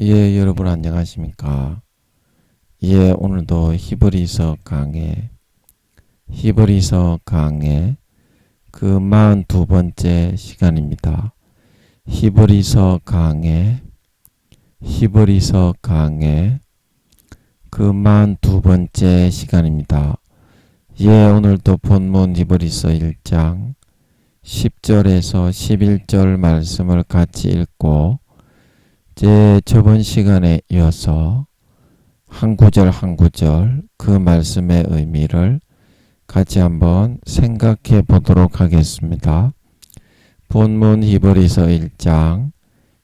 예, 여러분 안녕하십니까? 예, 오늘도 히브리서 강의 그 42번째 시간입니다. 히브리서 강의 그 42번째 시간입니다. 예, 오늘도 본문 히브리서 1장 10절에서 11절 말씀을 같이 읽고 저번 시간에 이어서 한 구절 한 구절 그 말씀의 의미를 같이 한번 생각해 보도록 하겠습니다. 본문 히브리서 1장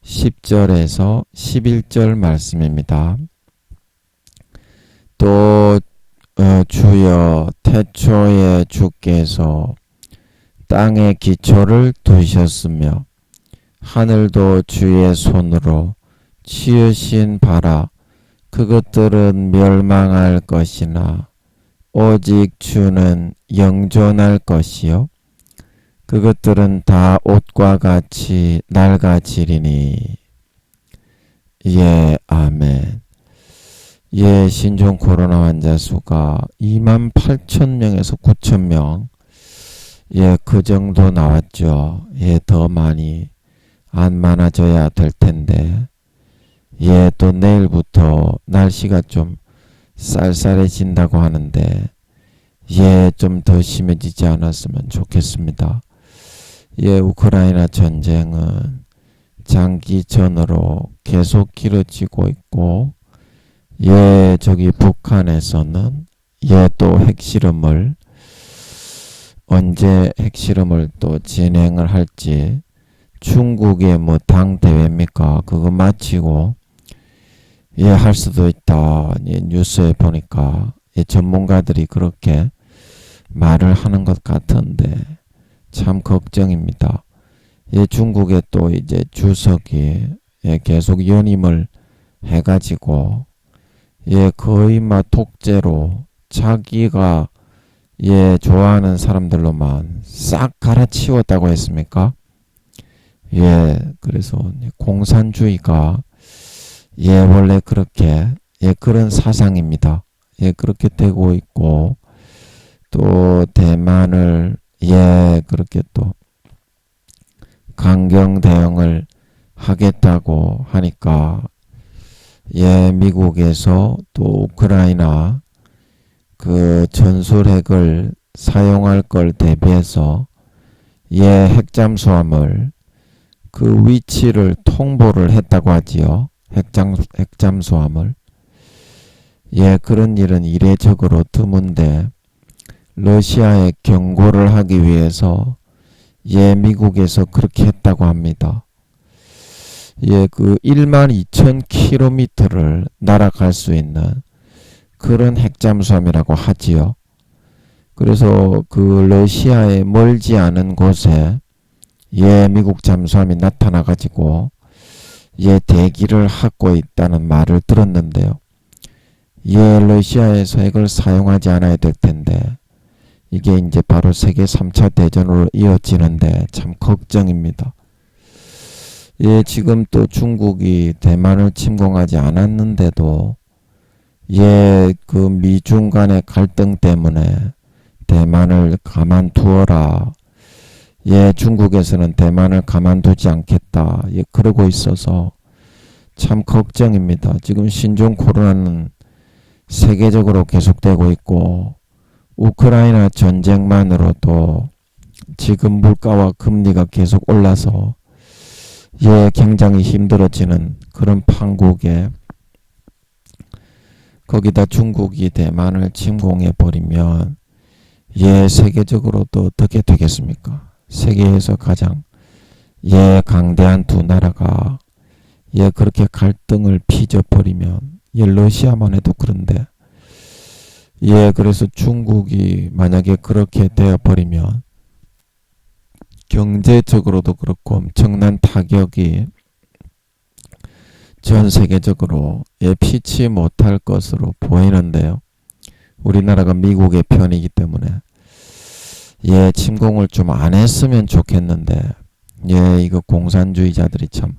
10절에서 11절 말씀입니다. 또 주여 태초에 주께서 땅의 기초를 두셨으며 하늘도 주의 손으로 지으신 바라 그것들은 멸망할 것이나 오직 주는 영존할 것이요 그것들은 다 옷과 같이 낡아지리니. 예, 아멘. 예, 신종 코로나 환자 수가 28,000명에서 9,000명 예, 그 정도 나왔죠. 예, 더 많이 안 많아져야 될 텐데 예, 또 내일부터 날씨가 좀 쌀쌀해진다고 하는데 예, 좀 더 심해지지 않았으면 좋겠습니다. 예, 우크라이나 전쟁은 장기전으로 계속 길어지고 있고 예, 저기 북한에서는 예, 또 언제 핵실험을 또 진행을 할지 중국의 뭐 당 대회입니까? 그거 마치고 예, 할 수도 있다. 예, 뉴스에 보니까 예, 전문가들이 그렇게 말을 하는 것 같은데 참 걱정입니다. 예, 중국에 또 이제 주석이 예, 계속 연임을 해가지고 예, 거의 막 독재로 자기가 예, 좋아하는 사람들로만 싹 갈아치웠다고 했습니까? 예, 그래서 공산주의가 예, 원래 그렇게 예, 그런 사상입니다. 예, 그렇게 되고 있고 또 대만을 예, 그렇게 또 강경 대응을 하겠다고 하니까 예, 미국에서 또 우크라이나 그 전술핵을 사용할 걸 대비해서 예, 핵잠수함을 그 위치를 통보를 했다고 하지요. 핵잠수함을. 예, 그런 일은 이례적으로 드문데 러시아에 경고를 하기 위해서 예, 미국에서 그렇게 했다고 합니다. 예, 그 12,000km를 날아갈 수 있는 그런 핵잠수함이라고 하지요. 그래서 그 러시아에 멀지 않은 곳에 예, 미국 잠수함이 나타나가지고 예, 대기를 하고 있다는 말을 들었는데요. 예, 러시아에서 핵을 사용하지 않아야 될 텐데 이게 이제 바로 세계 3차 대전으로 이어지는데 참 걱정입니다. 예, 지금 또 중국이 대만을 침공하지 않았는데도 예, 그 미중 간의 갈등 때문에 대만을 가만두어라. 예, 중국에서는 대만을 가만두지 않겠다. 예, 그러고 있어서 참 걱정입니다. 지금 신종 코로나는 세계적으로 계속되고 있고 우크라이나 전쟁만으로도 지금 물가와 금리가 계속 올라서 예, 굉장히 힘들어지는 그런 판국에 거기다 중국이 대만을 침공해 버리면 예, 세계적으로도 어떻게 되겠습니까? 세계에서 가장 예, 강대한 두 나라가 예, 그렇게 갈등을 빚어버리면 예, 러시아만 해도 그런데 예, 그래서 중국이 만약에 그렇게 되어버리면 경제적으로도 그렇고 엄청난 타격이 전 세계적으로 예, 피치 못할 것으로 보이는데요. 우리나라가 미국의 편이기 때문에 예, 침공을 좀 안 했으면 좋겠는데 예, 이거 공산주의자들이 참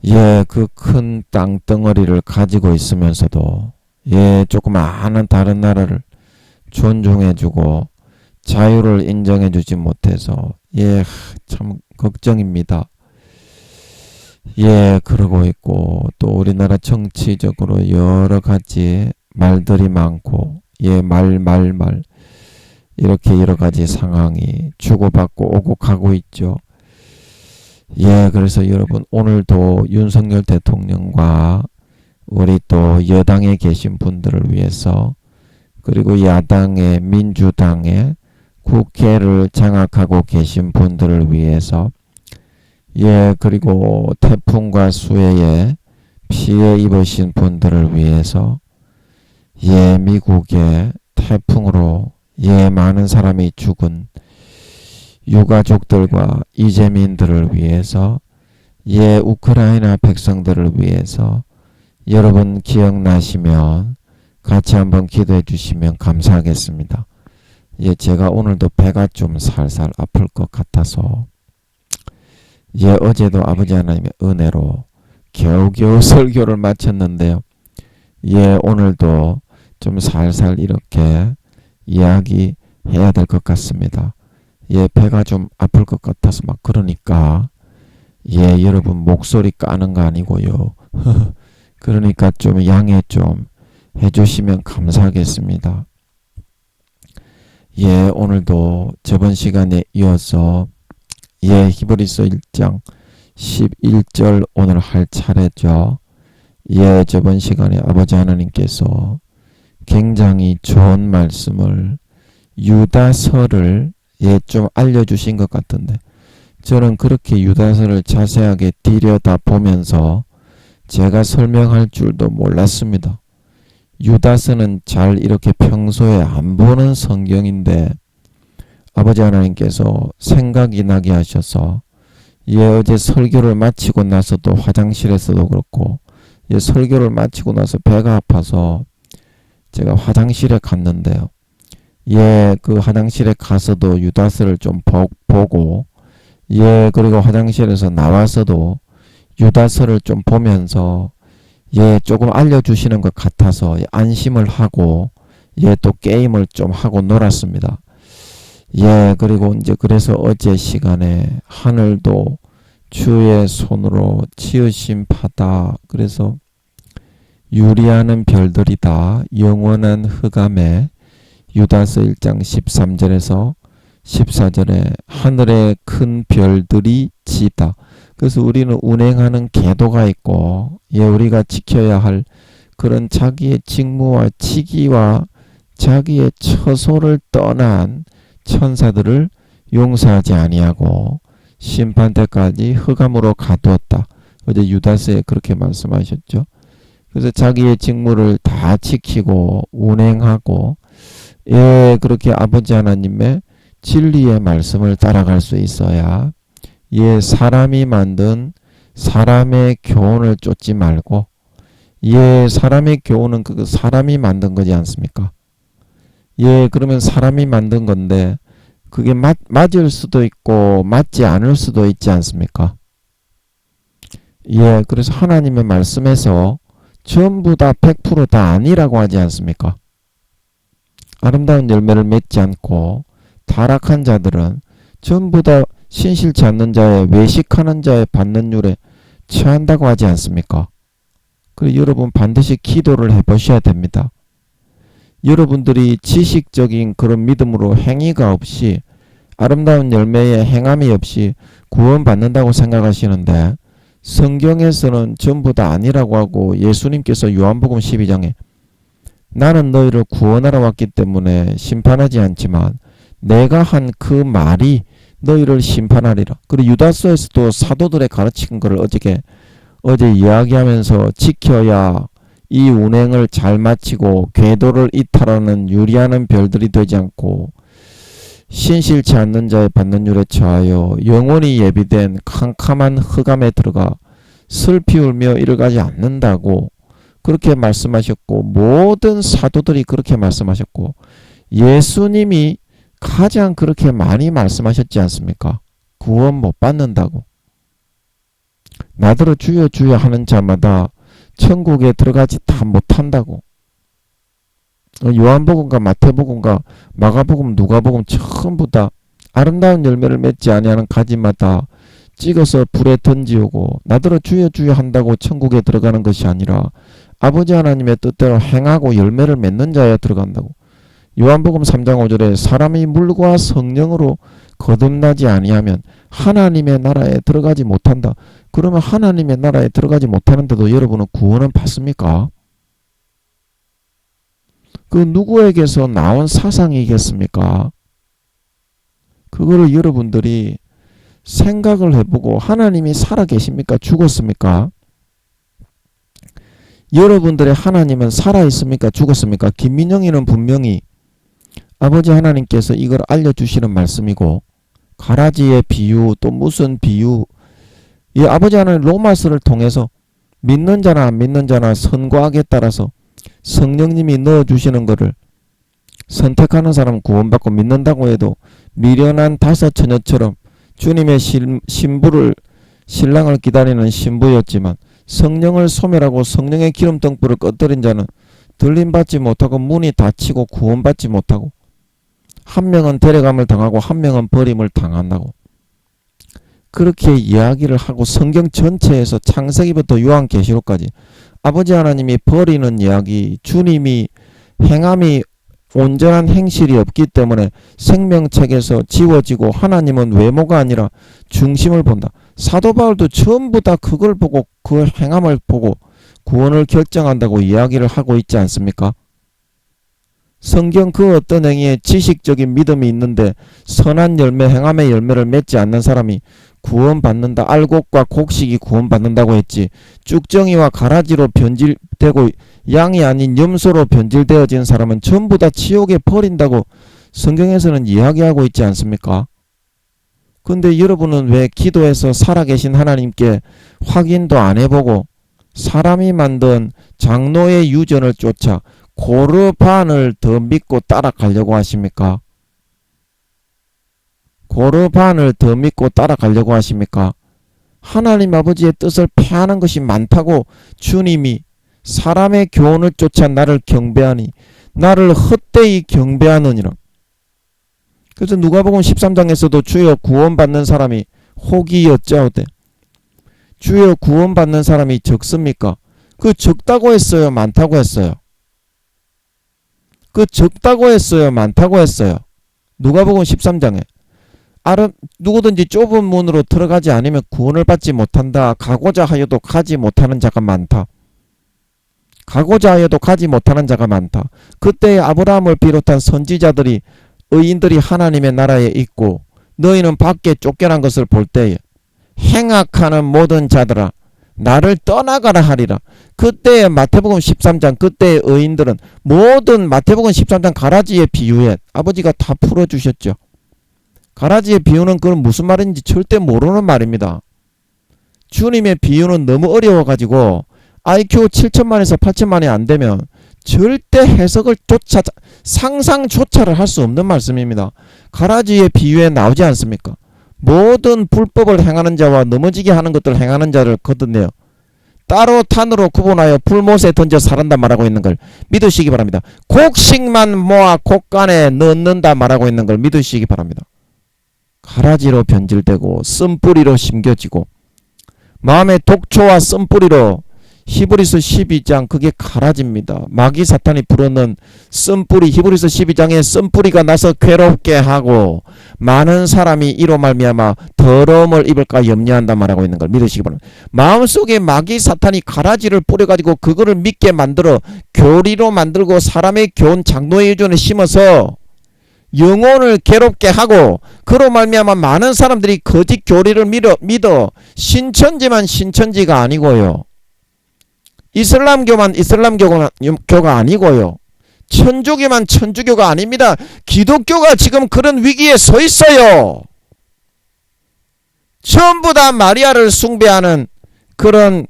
예, 그 큰 땅덩어리를 가지고 있으면서도 예, 조그마한 다른 나라를 존중해주고 자유를 인정해주지 못해서 예, 참 걱정입니다. 예, 그러고 있고 또 우리나라 정치적으로 여러 가지 말들이 많고 예, 말 이렇게 여러 가지 상황이 주고받고 오고 가고 있죠. 예, 그래서 여러분 오늘도 윤석열 대통령과 우리 또 여당에 계신 분들을 위해서 그리고 야당의 민주당의 국회를 장악하고 계신 분들을 위해서 예, 그리고 태풍과 수해에 피해 입으신 분들을 위해서 예, 미국의 태풍으로 예, 많은 사람이 죽은 유가족들과 이재민들을 위해서 예, 우크라이나 백성들을 위해서 여러분 기억나시면 같이 한번 기도해 주시면 감사하겠습니다. 예, 제가 오늘도 배가 좀 살살 아플 것 같아서 예, 어제도 아버지 하나님의 은혜로 겨우겨우 설교를 마쳤는데요. 예, 오늘도 좀 살살 이렇게 이야기해야 될 것 같습니다. 예, 배가 좀 아플 것 같아서 막 그러니까 예, 여러분 목소리 까는 거 아니고요. 그러니까 좀 양해 좀 해주시면 감사하겠습니다. 예, 오늘도 저번 시간에 이어서 예, 히브리서 1장 11절 오늘 할 차례죠. 예, 저번 시간에 아버지 하나님께서 굉장히 좋은 말씀을 유다서를 예, 좀 알려주신 것 같은데 저는 그렇게 유다서를 자세하게 들여다 보면서 제가 설명할 줄도 몰랐습니다. 유다서는 잘 이렇게 평소에 안 보는 성경인데 아버지 하나님께서 생각이 나게 하셔서 예, 어제 설교를 마치고 나서도 화장실에서도 그렇고 예, 설교를 마치고 나서 배가 아파서 제가 화장실에 갔는데요. 예, 그 화장실에 가서도 유다서를 좀 보고 예, 그리고 화장실에서 나와서도 유다서를 좀 보면서 예, 조금 알려주시는 것 같아서 안심을 하고 예, 또 게임을 좀 하고 놀았습니다. 예, 그리고 이제 그래서 어제 시간에 하늘도 주의 손으로 지으신 바다, 그래서 유리하는 별들이다, 영원한 흑암에 유다서 1장 13절에서 14절에 하늘의 큰 별들이 지다. 그래서 우리는 운행하는 궤도가 있고 예, 우리가 지켜야 할 그런 자기의 직무와 직위와 자기의 처소를 떠난 천사들을 용서하지 아니하고 심판 때까지 흑암으로 가두었다. 어제 유다서에 그렇게 말씀하셨죠. 그래서 자기의 직무를 다 지키고 운행하고 예, 그렇게 아버지 하나님의 진리의 말씀을 따라갈 수 있어야 예, 사람이 만든 사람의 교훈을 쫓지 말고 예, 사람의 교훈은 그 사람이 만든 거지 않습니까? 예, 그러면 사람이 만든 건데 그게 맞을 수도 있고 맞지 않을 수도 있지 않습니까? 예, 그래서 하나님의 말씀에서 전부 다 100% 아니라고 하지 않습니까? 아름다운 열매를 맺지 않고 타락한 자들은 전부 다 신실치 않는 자의 외식하는 자의 받는 율에 처한다고 하지 않습니까? 그래서 여러분 반드시 기도를 해보셔야 됩니다. 여러분들이 지식적인 그런 믿음으로 행위가 없이 아름다운 열매에 행함이 없이 구원받는다고 생각하시는데 성경에서는 전부 다 아니라고 하고 예수님께서 요한복음 12장에 나는 너희를 구원하러 왔기 때문에 심판하지 않지만 내가 한 그 말이 너희를 심판하리라. 그리고 유다서에서도 사도들의 가르친 것을 어제 이야기하면서 지켜야 이 운행을 잘 마치고 궤도를 이탈하는 유리하는 별들이 되지 않고 신실치 않는 자의 받는 율에 처하여 영원히 예비된 캄캄한 흑암에 들어가 슬피 울며 이를 가지 않는다고 그렇게 말씀하셨고 모든 사도들이 그렇게 말씀하셨고 예수님이 가장 그렇게 많이 말씀하셨지 않습니까? 구원 못 받는다고. 나더러 주여 주여 하는 자마다 천국에 들어가지 다 못한다고. 요한복음과 마태복음과 마가복음 누가복음 전부 다 아름다운 열매를 맺지 아니하는 가지마다 찍어서 불에 던지우고 나더러 주여 주여 한다고 천국에 들어가는 것이 아니라 아버지 하나님의 뜻대로 행하고 열매를 맺는 자에 들어간다고. 요한복음 3장 5절에 사람이 물과 성령으로 거듭나지 아니하면 하나님의 나라에 들어가지 못한다. 그러면 하나님의 나라에 들어가지 못하는데도 여러분은 구원은 받습니까? 그 누구에게서 나온 사상이겠습니까? 그거를 여러분들이 생각을 해보고 하나님이 살아계십니까? 죽었습니까? 여러분들의 하나님은 살아있습니까? 죽었습니까? 김민영이는 분명히 아버지 하나님께서 이걸 알려주시는 말씀이고 가라지의 비유 또 무슨 비유 이 아버지 하나님 로마서를 통해서 믿는 자나 안 믿는 자나 선과 악에 따라서 성령님이 넣어주시는 것을 선택하는 사람은 구원받고 믿는다고 해도 미련한 다섯 처녀처럼 주님의 신랑을 기다리는 신부였지만 성령을 소멸하고 성령의 기름 등불을 꺼뜨린 자는 들림받지 못하고 문이 닫히고 구원받지 못하고 한 명은 데려감을 당하고 한 명은 버림을 당한다고. 그렇게 이야기를 하고 성경 전체에서 창세기부터 요한계시록까지 아버지 하나님이 버리는 이야기, 주님이 행함이 온전한 행실이 없기 때문에 생명책에서 지워지고 하나님은 외모가 아니라 중심을 본다. 사도 바울도 전부 다 그걸 보고 그 행함을 보고 구원을 결정한다고 이야기를 하고 있지 않습니까? 성경 그 어떤 행위에 지식적인 믿음이 있는데 선한 열매, 행함의 열매를 맺지 않는 사람이 구원받는다. 알곡과 곡식이 구원받는다고 했지. 쭉정이와 가라지로 변질되고 양이 아닌 염소로 변질되어진 사람은 전부 다 지옥에 버린다고 성경에서는 이야기하고 있지 않습니까? 근데 여러분은 왜 기도해서 살아계신 하나님께 확인도 안 해보고 사람이 만든 장로의 유전을 쫓아 고르반을 더 믿고 따라가려고 하십니까? 고르반을 더 믿고 따라가려고 하십니까? 하나님 아버지의 뜻을 폐하는 것이 많다고 주님이 사람의 교훈을 쫓아 나를 경배하니 나를 헛되이 경배하느니라. 그래서 누가복음 13장에서도 주여 구원받는 사람이 혹이 여짜오되 주여 구원받는 사람이 적습니까? 그 적다고 했어요? 많다고 했어요? 그 적다고 했어요? 많다고 했어요? 누가복음 13장에 누구든지 좁은 문으로 들어가지 않으면 구원을 받지 못한다. 가고자 하여도 가지 못하는 자가 많다. 가고자 하여도 가지 못하는 자가 많다. 그때 아브라함을 비롯한 선지자들이 의인들이 하나님의 나라에 있고 너희는 밖에 쫓겨난 것을 볼 때에 행악하는 모든 자들아 나를 떠나가라 하리라. 그때의 마태복음 13장 그때의 의인들은 모든 마태복음 13장 가라지의 비유에 아버지가 다 풀어주셨죠. 가라지의 비유는 그건 무슨 말인지 절대 모르는 말입니다. 주님의 비유는 너무 어려워가지고 IQ 7천만에서 8천만이 안되면 절대 해석을 상상조차를 할 수 없는 말씀입니다. 가라지의 비유에 나오지 않습니까? 모든 불법을 행하는 자와 넘어지게 하는 것들을 행하는 자를 거듭내요. 따로 탄으로 구분하여 불못에 던져 살한다 말하고 있는 걸 믿으시기 바랍니다. 곡식만 모아 곡간에 넣는다 말하고 있는 걸 믿으시기 바랍니다. 가라지로 변질되고 쓴뿌리로 심겨지고 마음의 독초와 쓴뿌리로 히브리서 12장 그게 가라지입니다. 마귀 사탄이 불어넣은 쓴뿌리 히브리서 12장에 쓴뿌리가 나서 괴롭게 하고 많은 사람이 이로 말미암아 더러움을 입을까 염려한다 말하고 있는 걸 믿으시기 바랍니다. 마음속에 마귀 사탄이 가라지를 뿌려가지고 그거를 믿게 만들어 교리로 만들고 사람의 교훈 장로의 유전을 심어서 영혼을 괴롭게 하고 그로 말미암아 많은 사람들이 거짓 교리를 믿어 신천지만 신천지가 아니고요. 이슬람교만 이슬람교가 아니고요. 천주교만 천주교가 아닙니다. 기독교가 지금 그런 위기에 서 있어요. 전부 다 마리아를 숭배하는 그런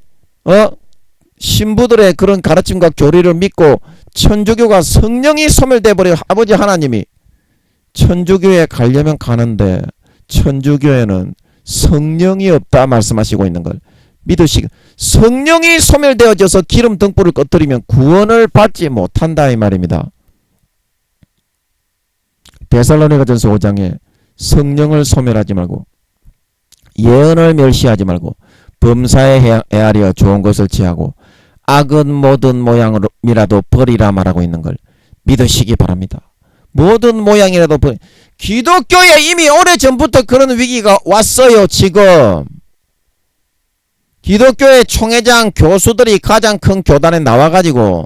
신부들의 그런 가르침과 교리를 믿고 천주교가 성령이 소멸돼 버려 아버지 하나님이 천주교에 가려면 가는데 천주교에는 성령이 없다 말씀하시고 있는 걸 믿으시기. 성령이 소멸되어져서 기름 등불을 꺼뜨리면 구원을 받지 못한다 이 말입니다. 데살로니가전서 5장에 성령을 소멸하지 말고 예언을 멸시하지 말고 범사에 헤아려 좋은 것을 취하고 악은 모든 모양이라도 버리라 말하고 있는 걸 믿으시기 바랍니다. 모든 모양이라도 기독교에 이미 오래전부터 그런 위기가 왔어요. 지금 기독교의 총회장 교수들이 가장 큰 교단에 나와가지고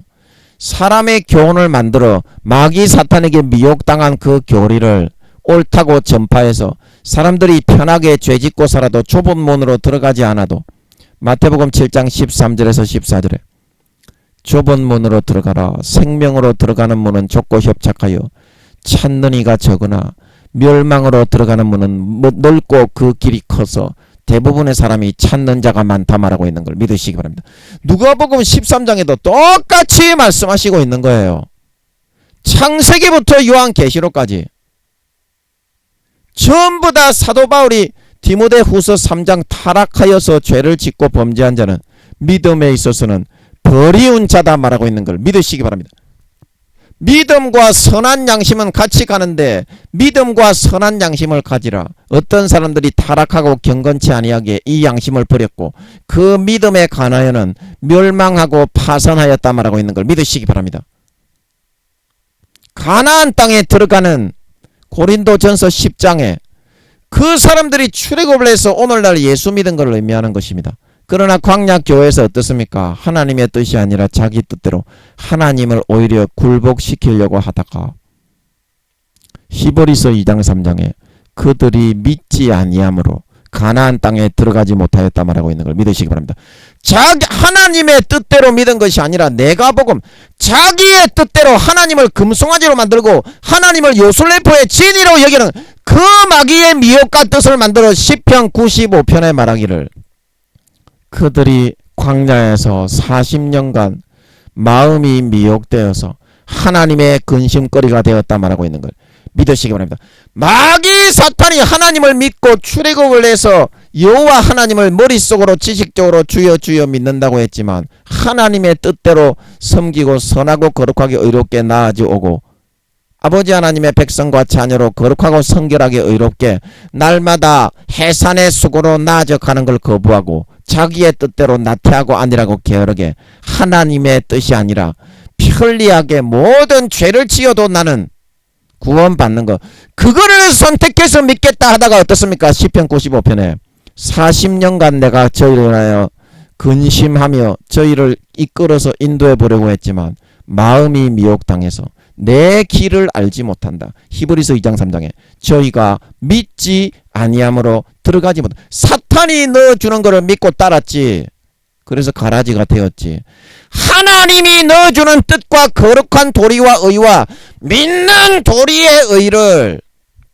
사람의 교훈을 만들어 마귀 사탄에게 미혹당한 그 교리를 옳다고 전파해서 사람들이 편하게 죄짓고 살아도 좁은 문으로 들어가지 않아도 마태복음 7장 13절에서 14절에 좁은 문으로 들어가라. 생명으로 들어가는 문은 좁고 협착하여 찾는 이가 적으나 멸망으로 들어가는 문은 넓고 그 길이 커서 대부분의 사람이 찾는 자가 많다 말하고 있는 걸 믿으시기 바랍니다. 누가복음 13장에도 똑같이 말씀하시고 있는 거예요. 창세기부터 요한계시록까지 전부 다 사도 바울이 디모데후서 3장 타락하여서 죄를 짓고 범죄한 자는 믿음에 있어서는 버리운 자다 말하고 있는 걸 믿으시기 바랍니다. 믿음과 선한 양심은 같이 가는데 믿음과 선한 양심을 가지라. 어떤 사람들이 타락하고 경건치 아니하게 이 양심을 버렸고 그 믿음에 관하여는 멸망하고 파산하였다 말하고 있는 걸 믿으시기 바랍니다. 가나안 땅에 들어가는 고린도전서 10장에 그 사람들이 출애굽을 해서 오늘날 예수 믿은 걸 의미하는 것입니다. 그러나 광야교회에서 어떻습니까? 하나님의 뜻이 아니라 자기 뜻대로 하나님을 오히려 굴복시키려고 하다가 히브리서 2장 3장에 그들이 믿지 아니함으로 가나안 땅에 들어가지 못하였다 말하고 있는 걸 믿으시기 바랍니다. 하나님의 뜻대로 믿은 것이 아니라 내가 복음 자기의 뜻대로 하나님을 금송아지로 만들고 하나님을 요술래포의 진리로 여기는 그 마귀의 미혹과 뜻을 만들어 시편 95편에 말하기를 그들이 광야에서 40년간 마음이 미혹되어서 하나님의 근심거리가 되었다 말하고 있는 걸 믿으시기 바랍니다. 마귀 사탄이 하나님을 믿고 출애굽을 해서 여호와 하나님을 머릿속으로 지식적으로 주여 주여 믿는다고 했지만 하나님의 뜻대로 섬기고 선하고 거룩하게 의롭게 나아지오고 아버지 하나님의 백성과 자녀로 거룩하고 성결하게 의롭게 날마다 해산의 수고로 나아져가는 걸 거부하고 자기의 뜻대로 나태하고 안일하고 게으르게 하나님의 뜻이 아니라 편리하게 모든 죄를 지어도 나는 구원받는 거 그거를 선택해서 믿겠다 하다가 어떻습니까? 시편 95편에 40년간 내가 저희를 위하여 근심하며 저희를 이끌어서 인도해 보려고 했지만 마음이 미혹당해서 내 길을 알지 못한다. 히브리서 2장 3장에 저희가 믿지 아니함으로 들어가지 못한다. 사탄이 넣어주는 거를 믿고 따랐지. 그래서 가라지가 되었지. 하나님이 넣어주는 뜻과 거룩한 도리와 의와 믿는 도리의 의를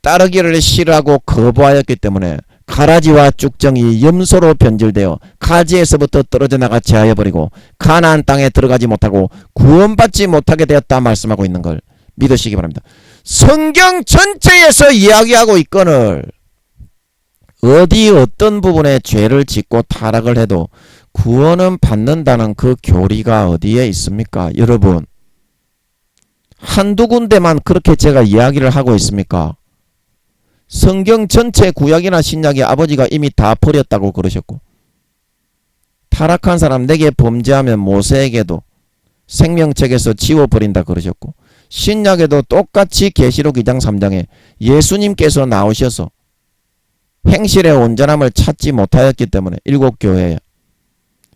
따르기를 싫어하고 거부하였기 때문에 가라지와 쭉정이 염소로 변질되어 가지에서부터 떨어져 나가 제하여버리고 가나안 땅에 들어가지 못하고 구원받지 못하게 되었다 말씀하고 있는 걸 믿으시기 바랍니다. 성경 전체에서 이야기하고 있거늘 어디 어떤 부분에 죄를 짓고 타락을 해도 구원은 받는다는 그 교리가 어디에 있습니까? 여러분 한두 군데만 그렇게 제가 이야기를 하고 있습니까? 성경 전체 구약이나 신약에 아버지가 이미 다 버렸다고 그러셨고 타락한 사람 내게 범죄하면 모세에게도 생명책에서 지워버린다 그러셨고 신약에도 똑같이 계시록 2장 3장에 예수님께서 나오셔서 행실의 온전함을 찾지 못하였기 때문에 일곱 교회에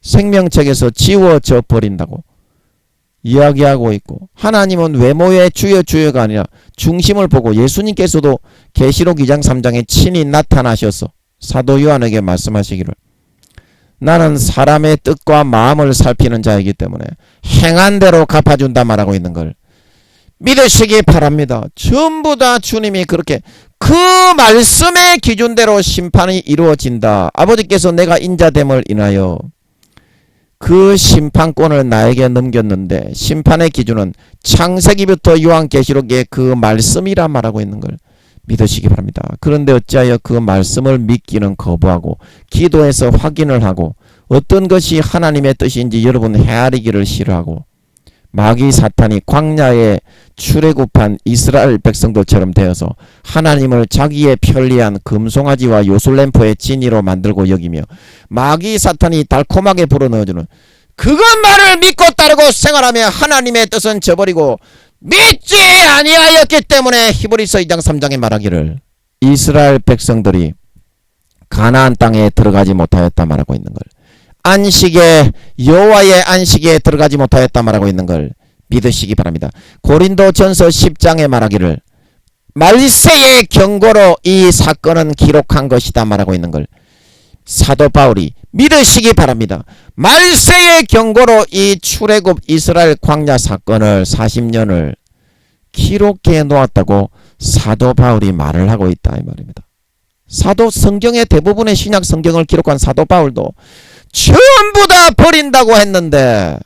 생명책에서 지워져 버린다고 이야기하고 있고 하나님은 외모의 주여 주여가 아니라 중심을 보고 예수님께서도 계시록 2장 3장에 친히 나타나셔서 사도 요한에게 말씀하시기를 나는 사람의 뜻과 마음을 살피는 자이기 때문에 행한 대로 갚아준다 말하고 있는 걸 믿으시기 바랍니다. 전부 다 주님이 그렇게 그 말씀의 기준대로 심판이 이루어진다. 아버지께서 내가 인자됨을 인하여 그 심판권을 나에게 넘겼는데 심판의 기준은 창세기부터 요한계시록의 그 말씀이라 말하고 있는 걸 믿으시기 바랍니다. 그런데 어찌하여 그 말씀을 믿기는 거부하고 기도해서 확인을 하고 어떤 것이 하나님의 뜻인지 여러분 헤아리기를 싫어하고 마귀 사탄이 광야에 출애굽한 이스라엘 백성들처럼 되어서 하나님을 자기의 편리한 금송아지와 요술램프의 진이로 만들고 여기며 마귀 사탄이 달콤하게 불어넣어주는 그것만을 믿고 따르고 생활하며 하나님의 뜻은 저버리고 믿지 아니하였기 때문에 히브리서 2장 3장에 말하기를 이스라엘 백성들이 가나안 땅에 들어가지 못하였다 말하고 있는 걸, 안식에 여호와의 안식에 들어가지 못하였다 말하고 있는 걸 믿으시기 바랍니다. 고린도전서 10장에 말하기를 말세의 경고로 이 사건은 기록한 것이다 말하고 있는 걸 사도 바울이 믿으시기 바랍니다. 말세의 경고로 이 출애굽 이스라엘 광야 사건을 40년을 기록해 놓았다고 사도 바울이 말을 하고 있다 이 말입니다. 사도 성경의 대부분의 신약 성경을 기록한 사도 바울도 전부 다 버린다고 했는데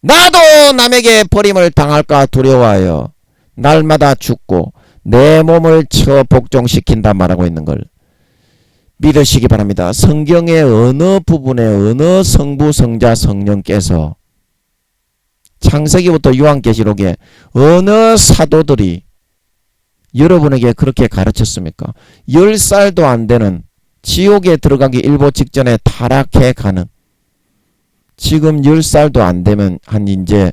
나도 남에게 버림을 당할까 두려워하여 날마다 죽고 내 몸을 쳐 복종시킨다 말하고 있는 걸 믿으시기 바랍니다. 성경의 어느 부분에 어느 성부 성자 성령께서 창세기부터 요한계시록에 어느 사도들이 여러분에게 그렇게 가르쳤습니까? 10살도 안 되는 지옥에 들어가기 일보 직전에 타락해 가는, 지금 10살도 안 되면 한 이제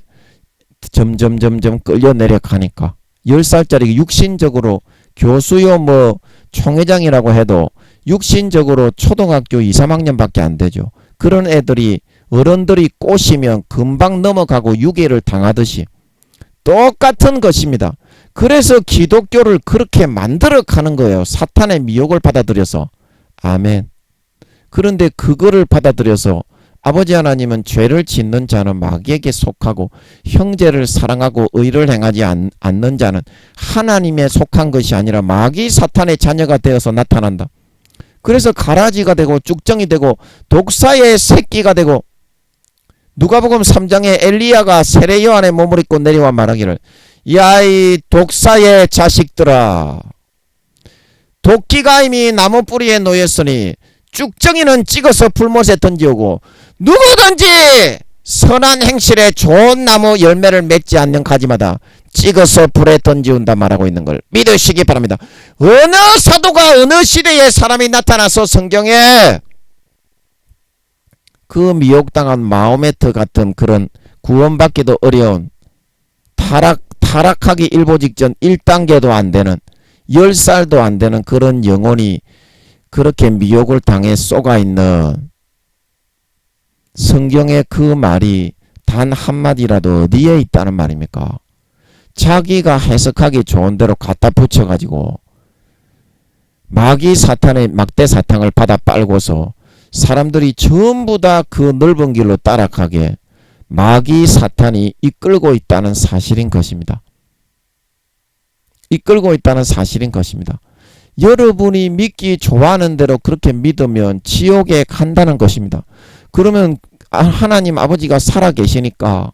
점점 끌려 내려가니까 10살짜리 육신적으로 교수요 뭐 총회장이라고 해도 육신적으로 초등학교 2, 3학년밖에 안 되죠. 그런 애들이 어른들이 꼬시면 금방 넘어가고 유괴를 당하듯이 똑같은 것입니다. 그래서 기독교를 그렇게 만들어 가는 거예요. 사탄의 미혹을 받아들여서. 아멘. 그런데 그거를 받아들여서 아버지 하나님은 죄를 짓는 자는 마귀에게 속하고 형제를 사랑하고 의를 행하지 않는 자는 하나님에 속한 것이 아니라 마귀 사탄의 자녀가 되어서 나타난다. 그래서 가라지가 되고 쭉정이 되고 독사의 새끼가 되고 누가복음 3장에 엘리야가 세례 요한의 몸을 입고 내려와 말하기를 야 이 독사의 자식들아, 도끼가 이미 나무 뿌리에 놓였으니 쭉정이는 찍어서 불못에 던지오고 누구든지 선한 행실에 좋은 나무 열매를 맺지 않는 가지마다 찍어서 불에 던지운다 말하고 있는 걸 믿으시기 바랍니다. 어느 사도가 어느 시대에 사람이 나타나서 성경에 그 미혹당한 마호메트 같은 그런 구원받기도 어려운 타락하기 일보 직전 1단계도 안 되는 10살도 안 되는 그런 영혼이 그렇게 미혹을 당해 쏘가있는 성경의 그 말이 단 한마디라도 어디에 있다는 말입니까? 자기가 해석하기 좋은 대로 갖다 붙여가지고 마귀 사탄의 막대 사탕을 받아 빨고서 사람들이 전부 다 그 넓은 길로 따라가게 마귀 사탄이 이끌고 있다는 사실인 것입니다. 이끌고 있다는 사실인 것입니다. 여러분이 믿기 좋아하는 대로 그렇게 믿으면 지옥에 간다는 것입니다. 그러면 하나님 아버지가 살아계시니까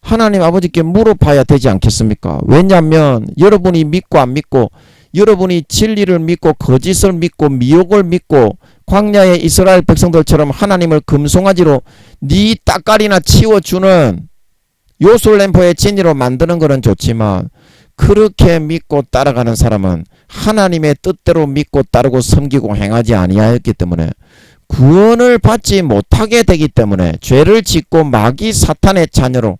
하나님 아버지께 물어봐야 되지 않겠습니까? 왜냐하면 여러분이 믿고 안 믿고, 여러분이 진리를 믿고 거짓을 믿고 미혹을 믿고 광야의 이스라엘 백성들처럼 하나님을 금송아지로 네 따까리나 치워주는 요술램프의 진리로 만드는 것은 좋지만 그렇게 믿고 따라가는 사람은 하나님의 뜻대로 믿고 따르고 섬기고 행하지 아니하였기 때문에 구원을 받지 못하게 되기 때문에 죄를 짓고 마귀 사탄의 자녀로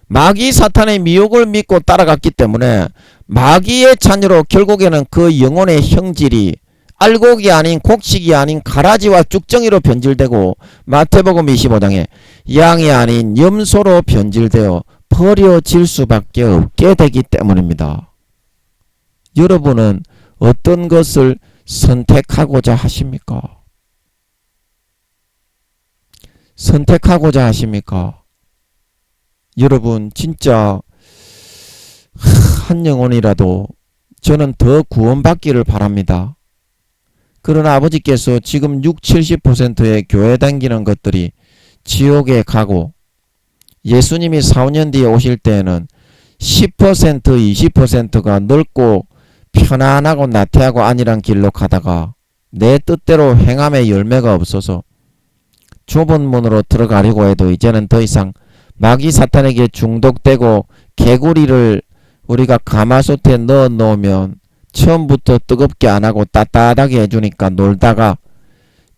마귀 사탄의 미혹을 믿고 따라갔기 때문에 마귀의 자녀로 결국에는 그 영혼의 형질이 알곡이 아닌 곡식이 아닌 가라지와 쭉정이로 변질되고 마태복음 25장에 양이 아닌 염소로 변질되어 버려질 수밖에 없게 되기 때문입니다. 여러분은 어떤 것을 선택하고자 하십니까? 선택하고자 하십니까? 여러분 진짜 한 영혼이라도 저는 더 구원받기를 바랍니다. 그러나 아버지께서 지금 60-70%의 교회 다니는 것들이 지옥에 가고 예수님이 4-5년 뒤에 오실 때에는 10% 20%가 넓고 편안하고 나태하고 안일한 길로 가다가 내 뜻대로 행함의 열매가 없어서 좁은 문으로 들어가려고 해도 이제는 더 이상 마귀 사탄에게 중독되고 개구리를 우리가 가마솥에 넣어 놓으면 처음부터 뜨겁게 안 하고 따뜻하게 해주니까 놀다가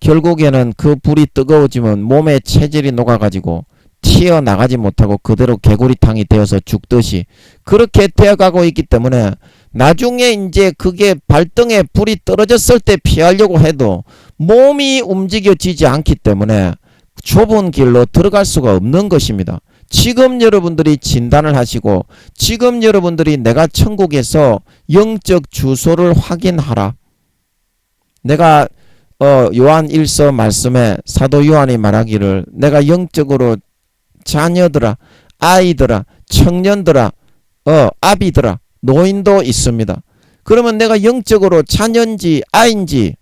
결국에는 그 불이 뜨거워지면 몸에 체질이 녹아가지고 튀어나가지 못하고 그대로 개구리탕이 되어서 죽듯이 그렇게 되어가고 있기 때문에 나중에 이제 그게 발등에 불이 떨어졌을 때 피하려고 해도 몸이 움직여지지 않기 때문에 좁은 길로 들어갈 수가 없는 것입니다. 지금 여러분들이 진단을 하시고 지금 여러분들이 내가 천국에서 영적 주소를 확인하라. 내가 요한 1서 말씀에 사도 요한이 말하기를 내가 영적으로 자녀들아, 아이들아, 청년들아, 아비들아, 노인도 있습니다. 그러면 내가 영적으로 자녀인지 아인지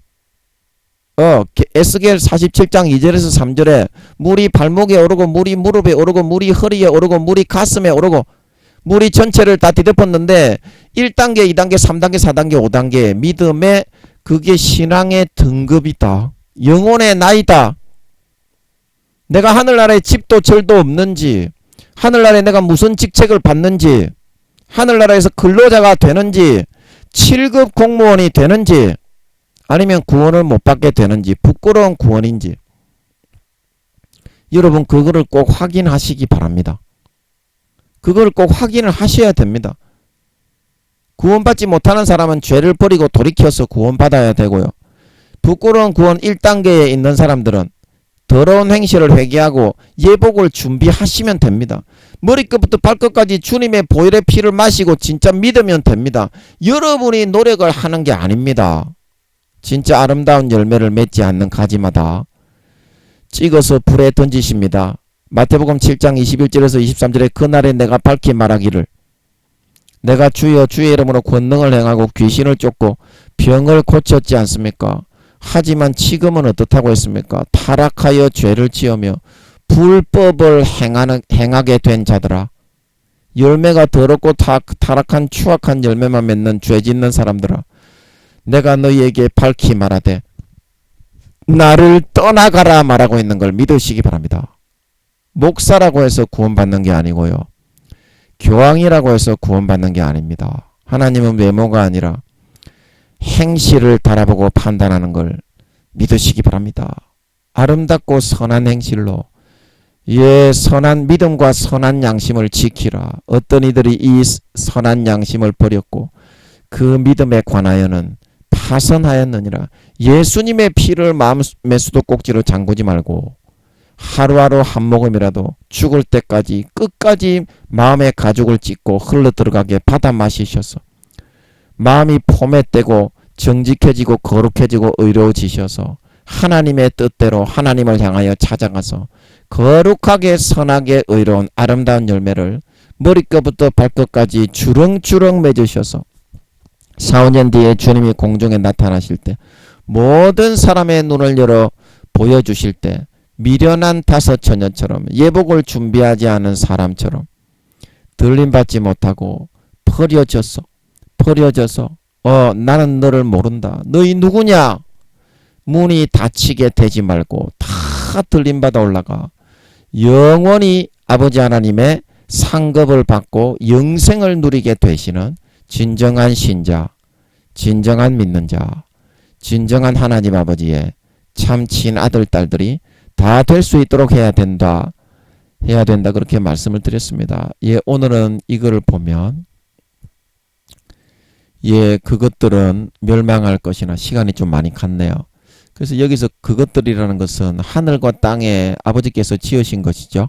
에스겔 47장 2절에서 3절에 물이 발목에 오르고 물이 무릎에 오르고 물이 허리에 오르고 물이 가슴에 오르고 물이 전체를 다 뒤덮었는데 1단계, 2단계, 3단계, 4단계, 5단계 믿음의 그게 신앙의 등급이다. 영혼의 나이다. 내가 하늘나라에 집도 절도 없는지, 하늘나라에 내가 무슨 직책을 받는지, 하늘나라에서 근로자가 되는지, 7급 공무원이 되는지, 아니면 구원을 못 받게 되는지, 부끄러운 구원인지, 여러분 그거를 꼭 확인하시기 바랍니다. 그걸 꼭 확인을 하셔야 됩니다. 구원받지 못하는 사람은 죄를 버리고 돌이켜서 구원받아야 되고요. 부끄러운 구원 1단계에 있는 사람들은 더러운 행실을 회개하고 예복을 준비하시면 됩니다. 머리끝부터 발끝까지 주님의 보혈의 피를 마시고 진짜 믿으면 됩니다. 여러분이 노력을 하는 게 아닙니다. 진짜 아름다운 열매를 맺지 않는 가지마다 찍어서 불에 던지십니다. 마태복음 7장 21절에서 23절에 그날에 내가 밝히 말하기를 내가 주여 주의 이름으로 권능을 행하고 귀신을 쫓고 병을 고쳤지 않습니까? 하지만 지금은 어떻다고 했습니까? 타락하여 죄를 지으며 불법을 행하게 된 자들아, 열매가 더럽고 타락한 추악한 열매만 맺는 죄 짓는 사람들아, 내가 너희에게 밝히 말하되 나를 떠나가라 말하고 있는 걸 믿으시기 바랍니다. 목사라고 해서 구원받는 게 아니고요. 교황이라고 해서 구원받는 게 아닙니다. 하나님은 외모가 아니라 행실을 바라보고 판단하는 걸 믿으시기 바랍니다. 아름답고 선한 행실로 선한 믿음과 선한 양심을 지키라. 어떤 이들이 이 선한 양심을 버렸고 그 믿음에 관하여는 파선하였느니라. 예수님의 피를 마음의 수도꼭지로 잠그지 말고 하루하루 한 모금이라도 죽을 때까지 끝까지 마음의 가죽을 찢고 흘러 들어가게 받아 마시셔서 마음이 포맷되고 정직해지고 거룩해지고 의로워지셔서 하나님의 뜻대로 하나님을 향하여 찾아가서 거룩하게 선하게 의로운 아름다운 열매를 머리끝부터 발끝까지 주렁주렁 맺으셔서 4, 5년 뒤에 주님이 공중에 나타나실 때 모든 사람의 눈을 열어 보여주실 때 미련한 다섯 처녀처럼 예복을 준비하지 않은 사람처럼 들림받지 못하고 버려져서 나는 너를 모른다. 너희 누구냐? 문이 닫히게 되지 말고 다 들림받아 올라가 영원히 아버지 하나님의 상급을 받고 영생을 누리게 되시는 진정한 신자, 진정한 믿는 자, 진정한 하나님 아버지의 참 친아들 딸들이 다 될 수 있도록 해야 된다 그렇게 말씀을 드렸습니다. 오늘은 이거를 보면 그것들은 멸망할 것이나 시간이 좀 많이 갔네요. 그래서 여기서 그것들이라는 것은 하늘과 땅에 아버지께서 지으신 것이죠.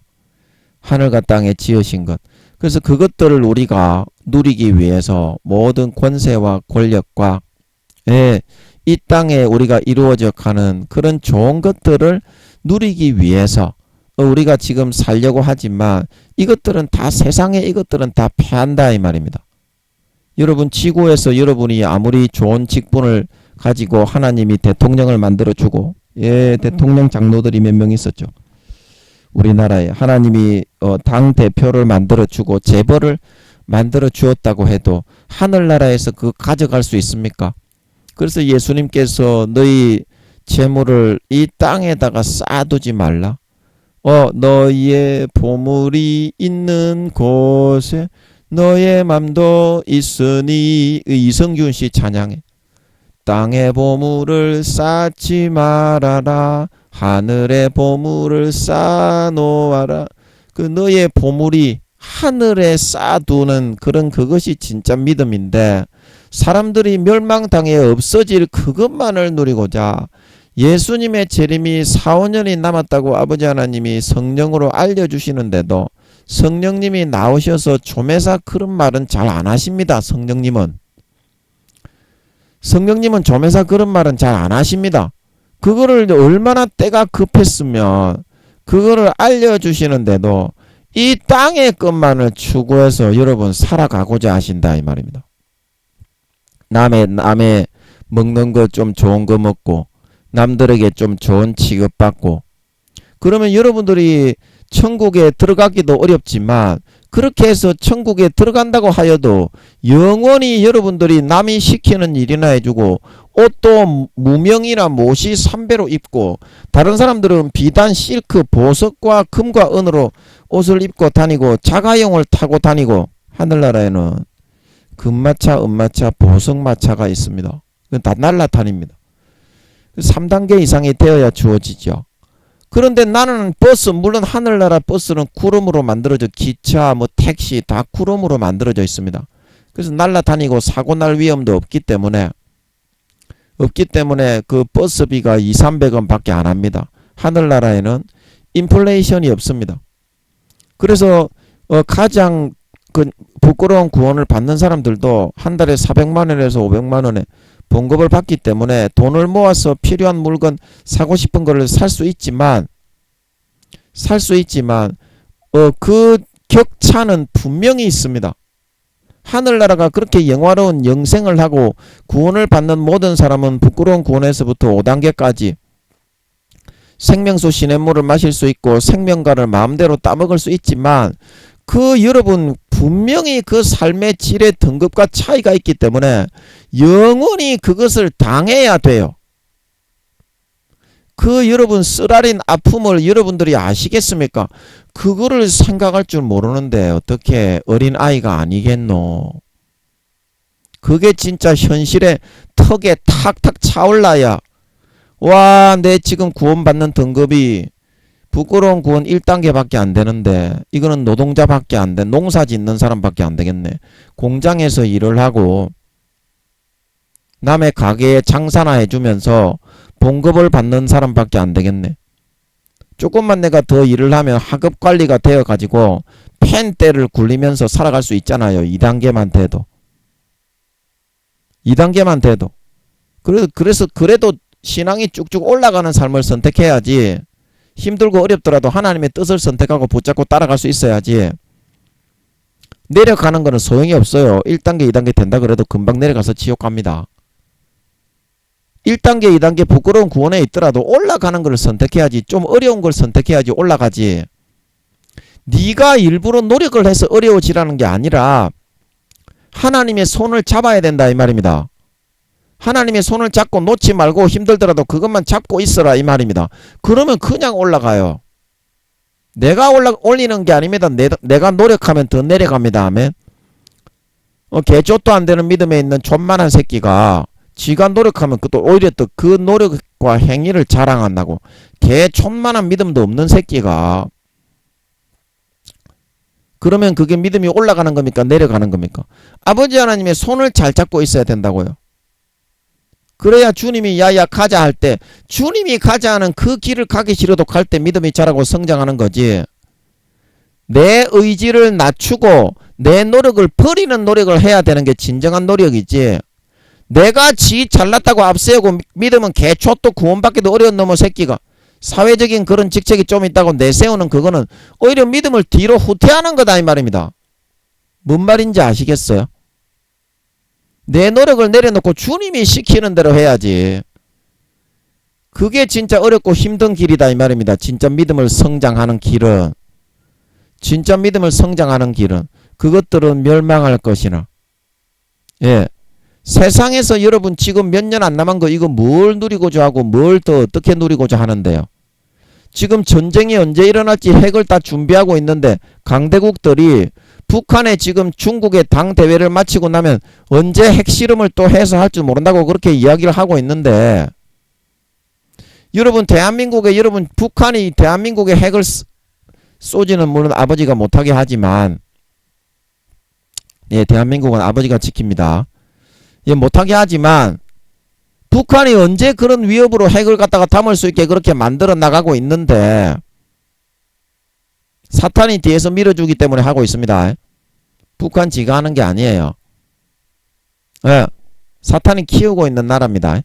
하늘과 땅에 지으신 것. 그래서 그것들을 우리가 누리기 위해서 모든 권세와 권력과 이 땅에 우리가 이루어져 가는 그런 좋은 것들을 누리기 위해서 우리가 지금 살려고 하지만 이것들은 다 세상에 이것들은 다 패한다 이 말입니다. 여러분 지구에서 여러분이 아무리 좋은 직분을 가지고 하나님이 대통령을 만들어주고 대통령 장로들이 몇 명 있었죠. 우리나라에 하나님이 당대표를 만들어주고 재벌을 만들어주었다고 해도 하늘나라에서 그거 가져갈 수 있습니까? 그래서 예수님께서 너희 재물을 이 땅에다가 쌓아두지 말라. 너희의 보물이 있는 곳에 너의 맘도 있으니. 이성균 씨 찬양해. 땅의 보물을 쌓지 말아라. 하늘의 보물을 쌓아놓아라. 그 너의 보물이 하늘에 쌓아두는 그것이 진짜 믿음인데, 사람들이 멸망당해 없어질 그것만을 누리고자 예수님의 재림이 4, 5년이 남았다고 아버지 하나님이 성령으로 알려주시는데도 성령님이 나오셔서 조매사 그런 말은 잘 안 하십니다. 성령님은 조매사 그런 말은 잘 안 하십니다. 그거를 얼마나 때가 급했으면 그거를 알려주시는데도 이 땅의 것만을 추구해서 여러분 살아가고자 하신다 이 말입니다. 남의 먹는 거 좀 좋은 거 먹고 남들에게 좀 좋은 취급받고, 그러면 여러분들이 천국에 들어가기도 어렵지만 그렇게 해서 천국에 들어간다고 하여도 영원히 여러분들이 남이 시키는 일이나 해주고 옷도 무명이나 못이 3배로 입고, 다른 사람들은 비단 실크 보석과 금과 은으로 옷을 입고 다니고 자가용을 타고 다니고, 하늘나라에는 금마차, 은마차, 보석마차가 있습니다. 그건 다 날라다닙니다. 3단계 이상이 되어야 주어지죠. 그런데 나는 버스, 물론 하늘나라 버스는 구름으로 만들어져, 기차, 택시 다 구름으로 만들어져 있습니다. 그래서 날라다니고 사고 날 위험도 없기 때문에 그 버스비가 2, 300원 밖에 안 합니다. 하늘나라에는 인플레이션이 없습니다. 그래서 가장 부끄러운 구원을 받는 사람들도 한 달에 400만원에서 500만원에 봉급을 받기 때문에 돈을 모아서 필요한 물건 사고 싶은 거를 살 수 있지만 그 격차는 분명히 있습니다. 하늘나라가 그렇게 영화로운 영생을 하고 구원을 받는 모든 사람은 부끄러운 구원에서부터 5단계까지 생명수 시냇물을 마실 수 있고 생명과를 마음대로 따먹을 수 있지만, 여러분 분명히 그 삶의 질의 등급과 차이가 있기 때문에 영원히 그것을 당해야 돼요. 여러분 쓰라린 아픔을 여러분들이 아시겠습니까? 그거를 생각할 줄 모르는데 어떻게 어린아이가 아니겠노. 그게 진짜 현실의 턱에 탁탁 차올라야, 와, 내 지금 구원받는 등급이 부끄러운 구원 1단계밖에 안 되는데 이거는 노동자밖에 안 돼. 농사 짓는 사람밖에 안 되겠네. 공장에서 일을 하고 남의 가게에 장사나 해주면서 봉급을 받는 사람밖에 안 되겠네. 조금만 내가 더 일을 하면 하급 관리가 되어가지고 펜대를 굴리면서 살아갈 수 있잖아요. 2단계만 돼도. 그래서 그래도 신앙이 쭉쭉 올라가는 삶을 선택해야지. 힘들고 어렵더라도 하나님의 뜻을 선택하고 붙잡고 따라갈 수 있어야지. 내려가는 거는 소용이 없어요. 1단계, 2단계 된다 그래도 금방 내려가서 지옥 갑니다. 1단계, 2단계 부끄러운 구원에 있더라도 올라가는 걸 선택해야지. 좀 어려운 걸 선택해야지 올라가지. 네가 일부러 노력을 해서 어려워지라는 게 아니라 하나님의 손을 잡아야 된다 이 말입니다. 하나님의 손을 잡고 놓지 말고 힘들더라도 그것만 잡고 있어라 이 말입니다. 그러면 그냥 올라가요. 내가 올리는 게 아닙니다. 내가 노력하면 더 내려갑니다. 아멘. 개쫓도 안 되는 믿음에 있는 존만한 새끼가 지가 노력하면 또 오히려 또 그 노력과 행위를 자랑한다고. 개촌만한 믿음도 없는 새끼가 그러면 그게 믿음이 올라가는 겁니까? 내려가는 겁니까? 아버지 하나님의 손을 잘 잡고 있어야 된다고요. 그래야 주님이 야야 가자 할 때, 주님이 가자 하는 그 길을 가기 싫어도 갈 때 믿음이 자라고 성장하는 거지. 내 의지를 낮추고 내 노력을 버리는 노력을 해야 되는 게 진정한 노력이지. 내가 지 잘났다고 앞세우고 믿으면 개초또 구원받기도 어려운 놈의 새끼가 사회적인 그런 직책이 좀 있다고 내세우는 그거는 오히려 믿음을 뒤로 후퇴하는 거다 이 말입니다. 뭔 말인지 아시겠어요? 내 노력을 내려놓고 주님이 시키는 대로 해야지. 그게 진짜 어렵고 힘든 길이다 이 말입니다. 진짜 믿음을 성장하는 길은. 그것들은 멸망할 것이나 세상에서 여러분 지금 몇 년 안 남은 거 이거 뭘 누리고자 하고 뭘 더 어떻게 누리고자 하는데요. 지금 전쟁이 언제 일어날지 핵을 다 준비하고 있는데 강대국들이 북한에 지금 중국의 당 대회를 마치고 나면 언제 핵실험을 또 해서 할 줄 모른다고 그렇게 이야기를 하고 있는데 여러분 여러분 북한이 대한민국에 핵을 쏘지는 물론 아버지가 못하게 하지만 예, 대한민국은 아버지가 지킵니다. 예, 못하게 하지만 북한이 언제 그런 위협으로 핵을 갖다가 담을 수 있게 그렇게 만들어 나가고 있는데 사탄이 뒤에서 밀어주기 때문에 하고 있습니다. 북한 지가 하는 게 아니에요. 예, 사탄이 키우고 있는 나라입니다.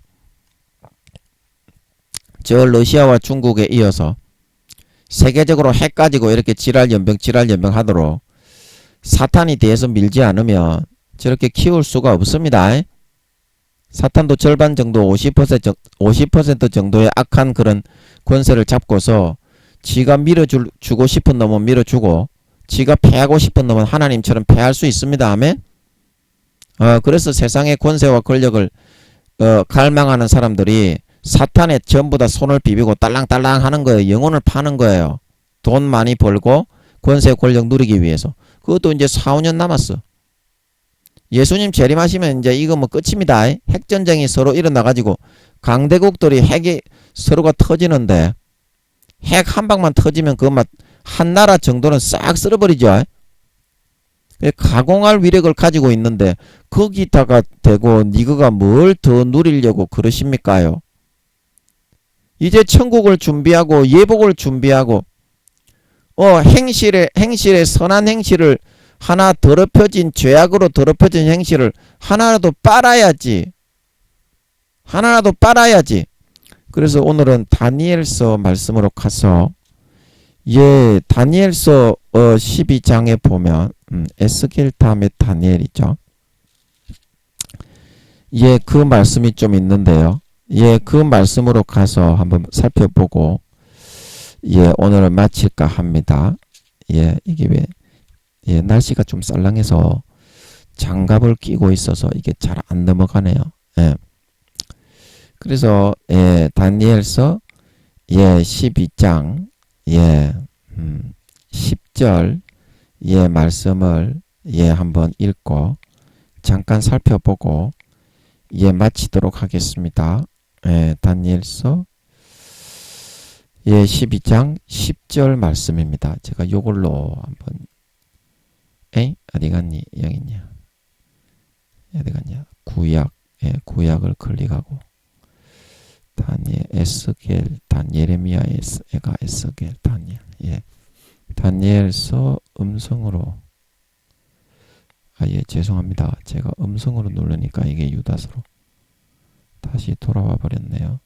저 러시아와 중국에 이어서 세계적으로 핵 가지고 이렇게 지랄 연병 하도록 사탄이 뒤에서 밀지 않으면 저렇게 키울 수가 없습니다. 사탄도 절반 정도 50% 정도의 악한 그런 권세를 잡고서 지가 밀어주고 싶은 놈은 밀어주고 지가 패하고 싶은 놈은 하나님처럼 패할 수 있습니다. 아멘. 그래서 세상의 권세와 권력을 갈망하는 사람들이 사탄에 전부 다 손을 비비고 딸랑딸랑 하는 거예요. 영혼을 파는 거예요. 돈 많이 벌고 권세 권력 누리기 위해서. 그것도 이제 4, 5년 남았어. 예수님 재림하시면 이제 이거 뭐 끝입니다. 핵전쟁이 서로 일어나가지고 강대국들이 핵이 서로가 터지는데 핵 한 방만 터지면 그것만 한 나라 정도는 싹 쓸어버리죠. 가공할 위력을 가지고 있는데 거기다가 대고 니그가 뭘 더 누리려고 그러십니까요? 이제 천국을 준비하고 예복을 준비하고 행실에 선한 행실을 하나 더럽혀진 죄악으로 더럽혀진 행실을 하나라도 빨아야지. 그래서 오늘은 다니엘서 말씀으로 가서 다니엘서 12장에 보면 에스겔 다음에 다니엘이죠. 그 말씀이 좀 있는데요. 그 말씀으로 가서 한번 살펴보고 오늘은 마칠까 합니다. 이게 왜 날씨가 좀 쌀랑해서 장갑을 끼고 있어서 이게 잘 안 넘어가네요. 그래서 다니엘서 12장 10절 말씀을 한번 읽고 잠깐 살펴보고 마치도록 하겠습니다. 다니엘서 12장 10절 말씀입니다. 제가 요걸로 한번 어디갔니? 여기 있냐? 어디갔냐? 구약을 클릭하고 에스겔, 예레미야, 에스겔, 다니엘. 다니엘서 음성으로 죄송합니다. 제가 음성으로 누르니까 이게 유다서로 다시 돌아와 버렸네요.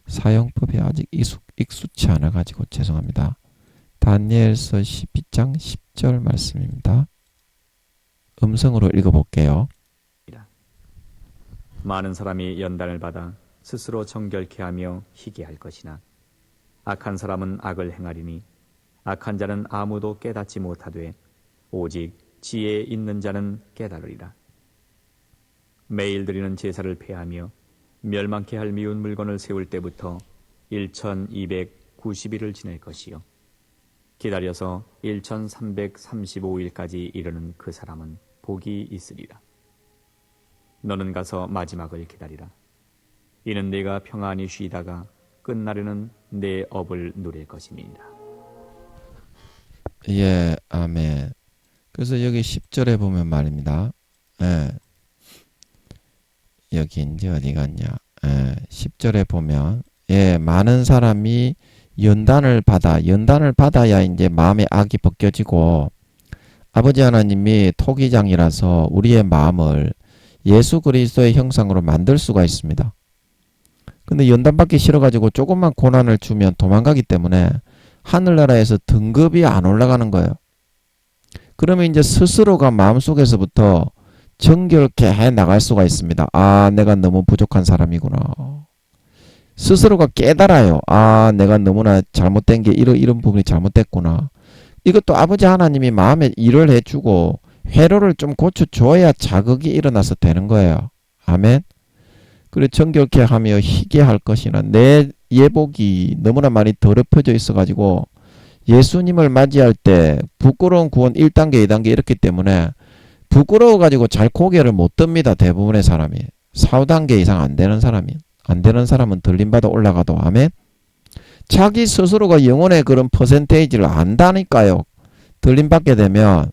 사용법이 아직 익숙치 않아 가지고 죄송합니다. 다니엘서 12장 10절 말씀입니다. 음성으로 읽어볼게요. 많은 사람이 연단을 받아 스스로 정결케 하며 희게 할 것이나 악한 사람은 악을 행하리니 악한 자는 아무도 깨닫지 못하되 오직 지혜에 있는 자는 깨달으리라. 매일 드리는 제사를 폐하며 멸망케 할 미운 물건을 세울 때부터 1290일을 지낼 것이요 기다려서 1335일까지 이르는 그 사람은 복이 있으리라. 너는 가서 마지막을 기다리라. 이는 네가 평안히 쉬다가 끝날에는 내 업을 누릴 것임이니라. 아멘. 그래서 여기 10절에 보면 말입니다. 여기 이제 어디 갔냐? 10절에 보면 많은 사람이 연단을 받아야 이제 마음의 악이 벗겨지고 아버지 하나님이 토기장이라서 우리의 마음을 예수 그리스도의 형상으로 만들 수가 있습니다. 근데 연단받기 싫어가지고 조금만 고난을 주면 도망가기 때문에 하늘나라에서 등급이 안 올라가는 거예요. 그러면 이제 스스로가 마음속에서부터 정결케 해 나갈 수가 있습니다. 내가 너무 부족한 사람이구나. 스스로가 깨달아요. 내가 너무나 잘못된 게 이런 부분이 잘못됐구나. 이것도 아버지 하나님이 마음에 일을 해주고 회로를 좀 고쳐줘야 자극이 일어나서 되는 거예요. 아멘. 그리고 정결케 하며 희게 할 것이나 내 예복이 너무나 많이 더럽혀져 있어가지고 예수님을 맞이할 때 부끄러운 구원 1단계, 2단계 이렇기 때문에 부끄러워가지고 잘 고개를 못 듭니다. 대부분의 사람이. 4단계 이상 안 되는 사람은 들림받아 올라가도 아멘. 자기 스스로가 영혼의 그런 퍼센테이지를 안다니까요. 들림받게 되면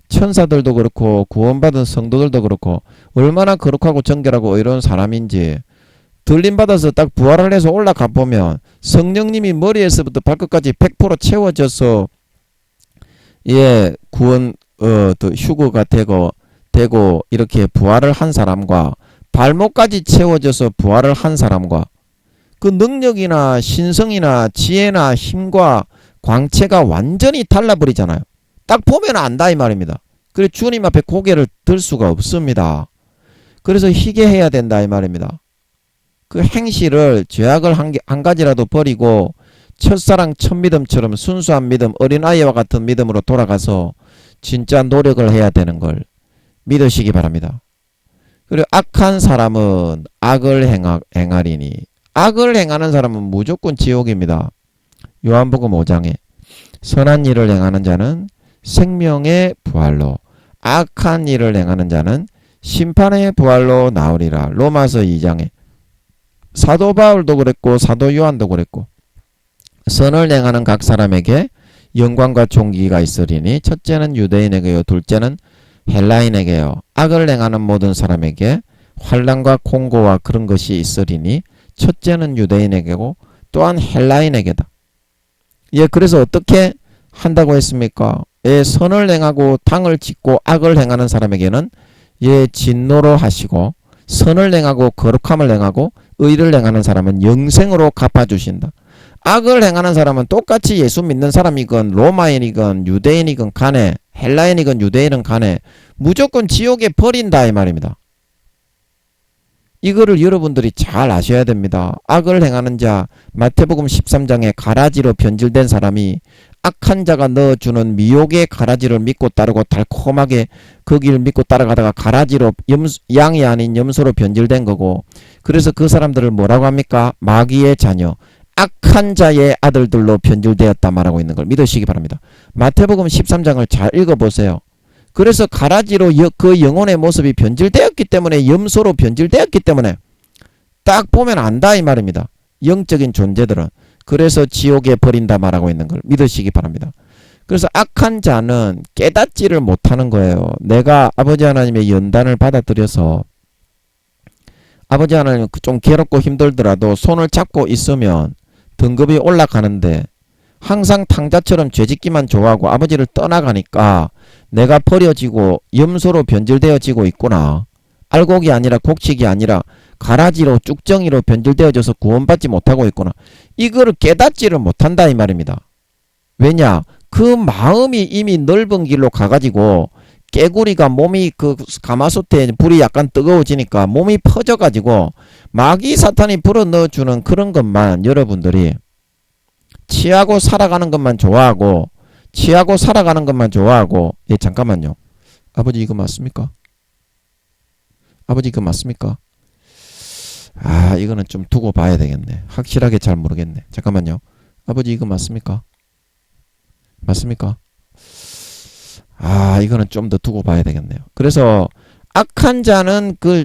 천사들도 그렇고 구원받은 성도들도 그렇고 얼마나 거룩하고 정결하고 이런 사람인지 들림받아서 딱 부활을 해서 올라가 보면 성령님이 머리에서부터 발끝까지 100% 채워져서 구원 휴거가 되고 이렇게 부활을 한 사람과 발목까지 채워져서 부활을 한 사람과 그 능력이나 신성이나 지혜나 힘과 광채가 완전히 달라버리잖아요. 딱 보면 안다 이 말입니다. 그래서 주님 앞에 고개를 들 수가 없습니다. 그래서 희게 해야 된다 이 말입니다. 그 행실을 죄악을 한 가지라도 버리고 첫사랑 첫믿음처럼 순수한 믿음, 어린아이와 같은 믿음으로 돌아가서 진짜 노력을 해야 되는 걸 믿으시기 바랍니다. 그리고 악한 사람은 악을 행하리니 악을 행하는 사람은 무조건 지옥입니다. 요한복음 5장에 선한 일을 행하는 자는 생명의 부활로 악한 일을 행하는 자는 심판의 부활로 나오리라. 로마서 2장에 사도 바울도 그랬고 사도 요한도 그랬고 선을 행하는 각 사람에게 영광과 존귀가 있으리니 첫째는 유대인에게요 둘째는 헬라인에게요 악을 행하는 모든 사람에게 환난과 공고와 그런 것이 있으리니 첫째는 유대인에게고 또한 헬라인에게다. 그래서 어떻게 한다고 했습니까? 선을 행하고 당을 짓고 악을 행하는 사람에게는 진노로 하시고 선을 행하고 거룩함을 행하고 의를 행하는 사람은 영생으로 갚아주신다. 악을 행하는 사람은 똑같이 예수 믿는 사람이건 로마인이건 유대인이건 간에 헬라인이건 유대인은 간에 무조건 지옥에 버린다 이 말입니다. 이거를 여러분들이 잘 아셔야 됩니다. 악을 행하는 자 마태복음 13장에 가라지로 변질된 사람이 악한 자가 넣어주는 미혹의 가라지를 믿고 따르고 달콤하게 그 길을 믿고 따라가다가 가라지로 양이 아닌 염소로 변질된 거고 그래서 그 사람들을 뭐라고 합니까? 마귀의 자녀 악한 자의 아들들로 변질되었다 말하고 있는 걸 믿으시기 바랍니다. 마태복음 13장을 잘 읽어보세요. 그래서 가라지로 그 영혼의 모습이 변질되었기 때문에 염소로 변질되었기 때문에 딱 보면 안다 이 말입니다. 영적인 존재들은. 그래서 지옥에 버린다 말하고 있는 걸 믿으시기 바랍니다. 그래서 악한 자는 깨닫지를 못하는 거예요. 내가 아버지 하나님의 연단을 받아들여서 아버지 하나님 좀 괴롭고 힘들더라도 손을 잡고 있으면 등급이 올라가는데 항상 탕자처럼 죄짓기만 좋아하고 아버지를 떠나가니까 내가 버려지고 염소로 변질되어지고 있구나. 알곡이 아니라 곡식이 아니라 가라지로 쭉정이로 변질되어져서 구원받지 못하고 있구나. 이거를 깨닫지를 못한다 이 말입니다. 왜냐? 그 마음이 이미 넓은 길로 가가지고 깨구리가 몸이 그 가마솥에 불이 약간 뜨거워지니까 몸이 퍼져가지고 마귀 사탄이 불어넣어주는 그런 것만 여러분들이 취하고 살아가는 것만 좋아하고 잠깐만요. 아버지 이거 맞습니까? 아버지 이거 맞습니까? 이거는 좀 두고 봐야 되겠네. 확실하게 잘 모르겠네. 잠깐만요. 아버지 이거 맞습니까? 맞습니까? 이거는 좀 더 두고 봐야 되겠네요. 그래서 악한 자는 그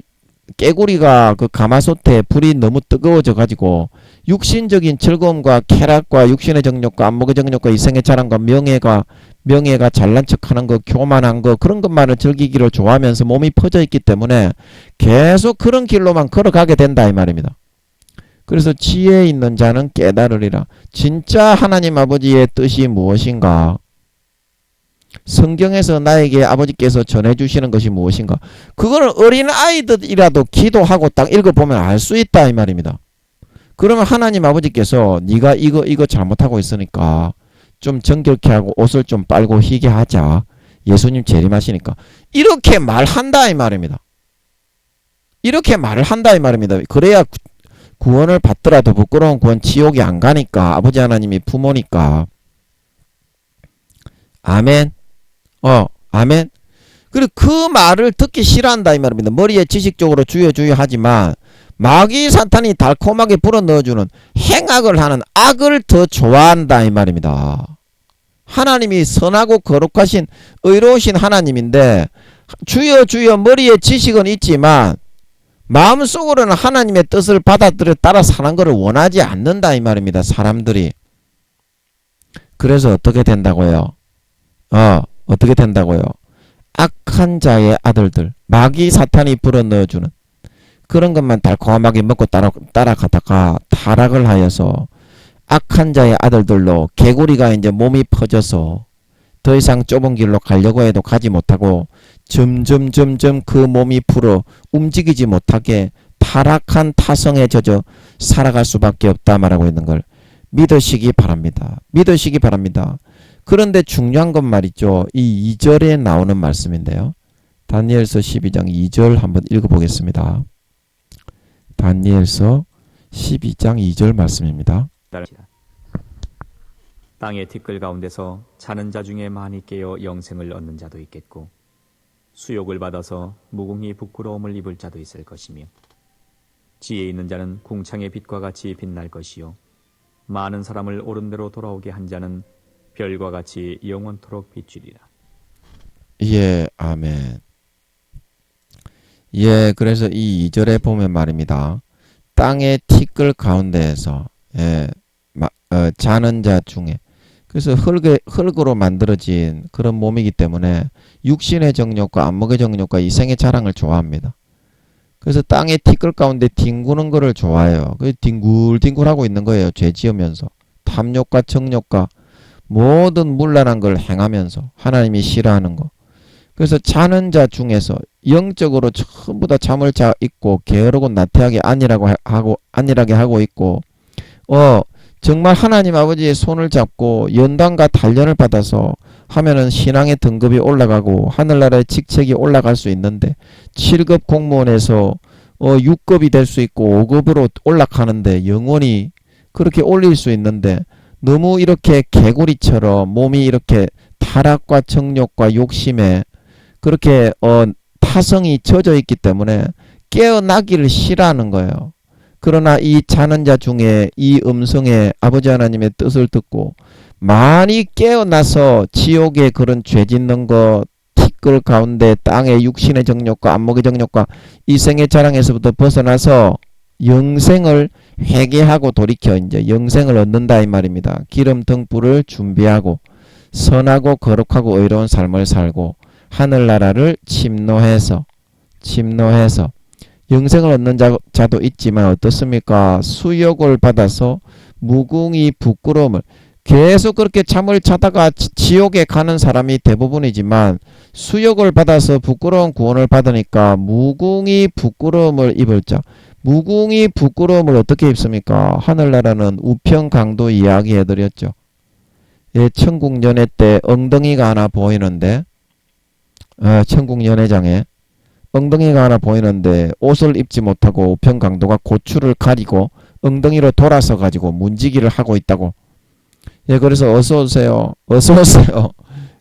깨구리가 그 가마솥에 불이 너무 뜨거워져 가지고 육신적인 즐거움과 쾌락과 육신의 정욕과 안목의 정욕과 이생의 자랑과 명예가 잘난 척하는 거 교만한 거 그런 것만을 즐기기를 좋아하면서 몸이 퍼져 있기 때문에 계속 그런 길로만 걸어가게 된다 이 말입니다. 그래서 지혜 있는 자는 깨달으리라. 진짜 하나님 아버지의 뜻이 무엇인가? 성경에서 나에게 아버지께서 전해주시는 것이 무엇인가? 그거는 어린아이들이라도 기도하고 딱 읽어보면 알 수 있다 이 말입니다. 그러면 하나님 아버지께서 네가 이거 잘못하고 있으니까 좀 정결케 하고 옷을 좀 빨고 희게 하자. 예수님 재림하시니까 이렇게 말한다 이 말입니다. 이렇게 말을 한다 이 말입니다. 그래야 구원을 받더라도 부끄러운 구원 지옥에 안 가니까 아버지 하나님이 부모니까. 아멘. 아멘. 그리고 그 말을 듣기 싫어한다 이 말입니다. 머리에 지식적으로 주여 주여 하지만 마귀 사탄이 달콤하게 불어넣어주는 행악을 하는 악을 더 좋아한다 이 말입니다. 하나님이 선하고 거룩하신 의로우신 하나님인데 주여 주여 머리에 지식은 있지만 마음속으로는 하나님의 뜻을 받아들여 따라 사는 것을 원하지 않는다 이 말입니다. 사람들이. 그래서 어떻게 된다고요? 어떻게 된다고요? 악한 자의 아들들, 마귀 사탄이 불어넣어주는 그런 것만 달콤하게 먹고 따라가다가 타락을 하여서 악한 자의 아들들로 개구리가 이제 몸이 퍼져서 더 이상 좁은 길로 가려고 해도 가지 못하고 점점 그 몸이 풀어 움직이지 못하게 타락한 타성에 젖어 살아갈 수밖에 없다 말하고 있는 걸 믿으시기 바랍니다. 믿으시기 바랍니다. 그런데 중요한 건 말이죠. 이 2절에 나오는 말씀인데요. 다니엘서 12장 2절 한번 읽어보겠습니다. 다니엘서 12장 2절 말씀입니다. 땅의 티끌 가운데서 자는 자 중에 많이 깨어 영생을 얻는 자도 있겠고 수욕을 받아서 무궁히 부끄러움을 입을 자도 있을 것이며 지혜 있는 자는 궁창의 빛과 같이 빛날 것이요 많은 사람을 옳은 대로 돌아오게 한 자는 별과 같이 영원토록 비추리라. 예, 아멘. 예, 그래서 이 2절에 보면 말입니다. 땅의 티끌 가운데에서 자는 자 중에 그래서 흙으로 만들어진 그런 몸이기 때문에 육신의 정욕과 안목의 정욕과 이생의 자랑을 좋아합니다. 그래서 땅의 티끌 가운데 뒹구는 거를 좋아해요. 그 뒹굴뒹굴하고 있는 거예요. 죄 지으면서 탐욕과 정욕과 모든 문란한 걸 행하면서 하나님이 싫어하는 거. 그래서 자는 자 중에서 영적으로 전부 다 잠을 자 있고 게으르고 나태하게 안일하게 하고 있고 정말 하나님 아버지의 손을 잡고 연단과 단련을 받아서 하면은 신앙의 등급이 올라가고 하늘나라의 직책이 올라갈 수 있는데 7급 공무원에서 6급이 될 수 있고 5급으로 올라가는데 영원히 그렇게 올릴 수 있는데 너무 이렇게 개구리처럼 몸이 이렇게 타락과 정욕과 욕심에 그렇게 타성이 젖어 있기 때문에 깨어나기를 싫어하는 거예요. 그러나 이 자는 자 중에 이 음성에 아버지 하나님의 뜻을 듣고 많이 깨어나서 지옥의 그런 죄 짓는 것 티끌 가운데 땅의 육신의 정욕과 안목의 정욕과 이생의 자랑에서부터 벗어나서 영생을 회개하고 돌이켜 이제 영생을 얻는다 이 말입니다. 기름 등불을 준비하고 선하고 거룩하고 의로운 삶을 살고 하늘나라를 침노해서 영생을 얻는 자도 있지만 어떻습니까? 수욕을 받아서 무궁히 부끄러움을 계속 그렇게 잠을 자다가 지옥에 가는 사람이 대부분이지만 수욕을 받아서 부끄러운 구원을 받으니까 무궁히 부끄러움을 입을 자. 무궁히 부끄러움을 어떻게 입습니까? 하늘나라는 우평강도 이야기해드렸죠. 예, 천국 연회 때 엉덩이가 하나 보이는데 천국 연회장에 엉덩이가 하나 보이는데 옷을 입지 못하고 우평강도가 고추를 가리고 엉덩이로 돌아서 가지고 문지기를 하고 있다고. 예, 그래서 어서 오세요.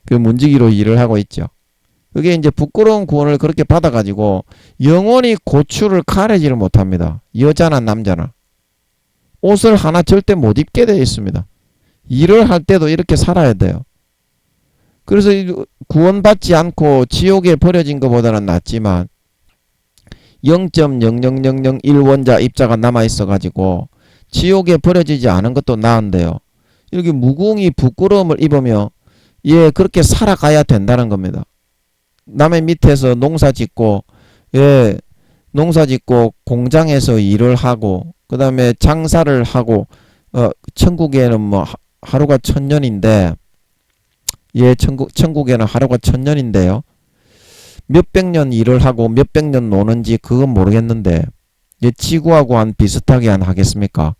그 문지기로 일을 하고 있죠. 그게 이제 부끄러운 구원을 그렇게 받아가지고 영원히 고추를 가리지를 못합니다. 여자나 남자나. 옷을 하나 절대 못 입게 되어 있습니다. 일을 할 때도 이렇게 살아야 돼요. 그래서 구원받지 않고 지옥에 버려진 것보다는 낫지만 0.00001원자 입자가 남아있어 가지고 지옥에 버려지지 않은 것도 나은데요. 이렇게 무궁히 부끄러움을 입으며 그렇게 살아가야 된다는 겁니다. 남의 밑에서 농사 짓고 공장에서 일을 하고 그 다음에 장사를 하고 천국에는 뭐 하루가 1000년인데 천국에는 하루가 1000년인데요. 몇백 년 일을 하고 몇백 년 노는지 그건 모르겠는데 지구하고 한 비슷하게 하겠습니까?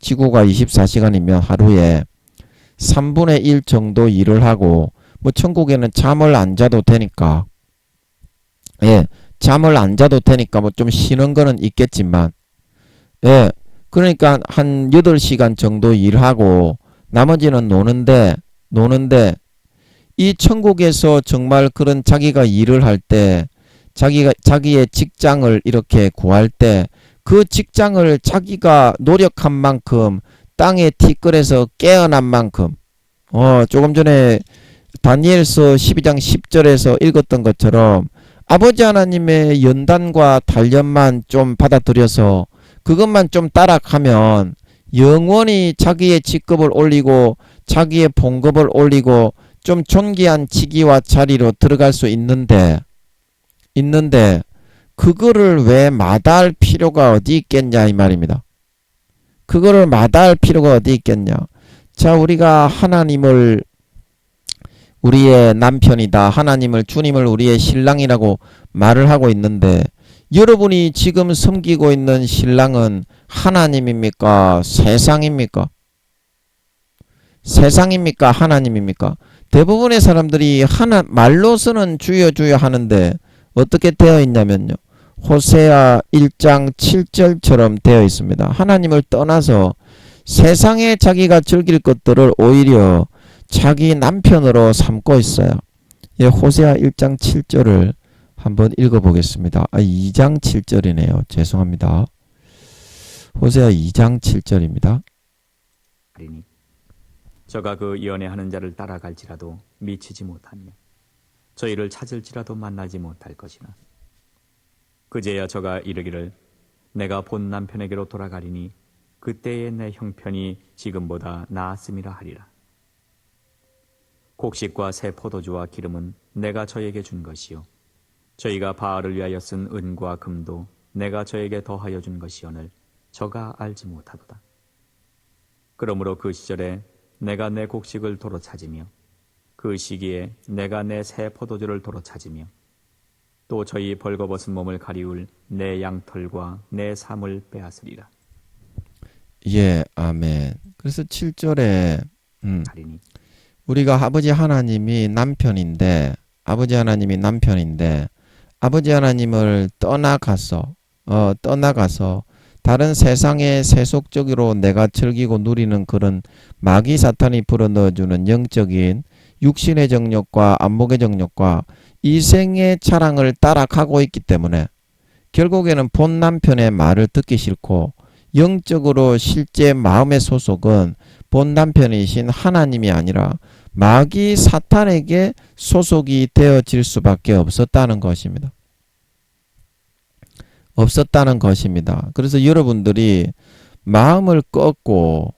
지구가 24시간이면 하루에 3분의 1 정도 일을 하고 뭐 천국에는 잠을 안 자도 되니까 잠을 안 자도 되니까 뭐 좀 쉬는 거는 있겠지만 그러니까 한 8시간 정도 일하고 나머지는 노는데 이 천국에서 정말 그런 자기가 일을 할 때, 자기의 직장을 이렇게 구할 때, 그 직장을 자기가 노력한 만큼 땅에 티끌에서 깨어난 만큼, 조금 전에 다니엘서 12장 10절에서 읽었던 것처럼 아버지 하나님의 연단과 단련만 좀 받아들여서 그것만 좀 따라가면 영원히 자기의 직급을 올리고 자기의 봉급을 올리고 좀 존귀한 직위와 자리로 들어갈 수 있는데 그거를 왜 마다할 필요가 어디 있겠냐 이 말입니다. 그거를 마다할 필요가 어디 있겠냐. 자, 우리가 하나님을 우리의 남편이다, 하나님을, 주님을 우리의 신랑이라고 말을 하고 있는데 여러분이 지금 섬기고 있는 신랑은 하나님입니까? 세상입니까? 세상입니까? 하나님입니까? 대부분의 사람들이 말로서는 주여 주여 하는데 어떻게 되어 있냐면요, 호세아 1장 7절처럼 되어 있습니다. 하나님을 떠나서 세상에 자기가 즐길 것들을 오히려 자기 남편으로 삼고 있어요. 예, 호세아 1장 7절을 한번 읽어보겠습니다. 2장 7절이네요. 죄송합니다. 호세아 2장 7절입니다. 저가 그 연애하는 자를 따라갈지라도 미치지 못하며 저희를 찾을지라도 만나지 못할 것이나 그제야 저가 이르기를 내가 본 남편에게로 돌아가리니 그때의 내 형편이 지금보다 나았음이라 하리라. 곡식과 새 포도주와 기름은 내가 저에게 준 것이요 저희가 바알을 위하여 쓴 은과 금도 내가 저에게 더하여 준 것이오늘 저가 알지 못하도다. 그러므로 그 시절에 내가 내 곡식을 도로 찾으며 그 시기에 내가 내 새 포도주를 도로 찾으며 또 저희 벌거벗은 몸을 가리울 내 양털과 내 삶을 빼앗으리라. 예, 아멘. 그래서 7절에 하리니 우리가 아버지 하나님이 남편인데 아버지 하나님을 떠나가서 다른 세상의 세속적으로 내가 즐기고 누리는 그런 마귀 사탄이 불어넣어주는 영적인 육신의 정욕과 안목의 정욕과 이생의 자랑을 따라가고 있기 때문에 결국에는 본 남편의 말을 듣기 싫고 영적으로 실제 마음의 소속은 본 남편이신 하나님이 아니라 마귀 사탄에게 소속이 되어질 수밖에 없었다는 것입니다. 그래서 여러분들이 마음을 꺾고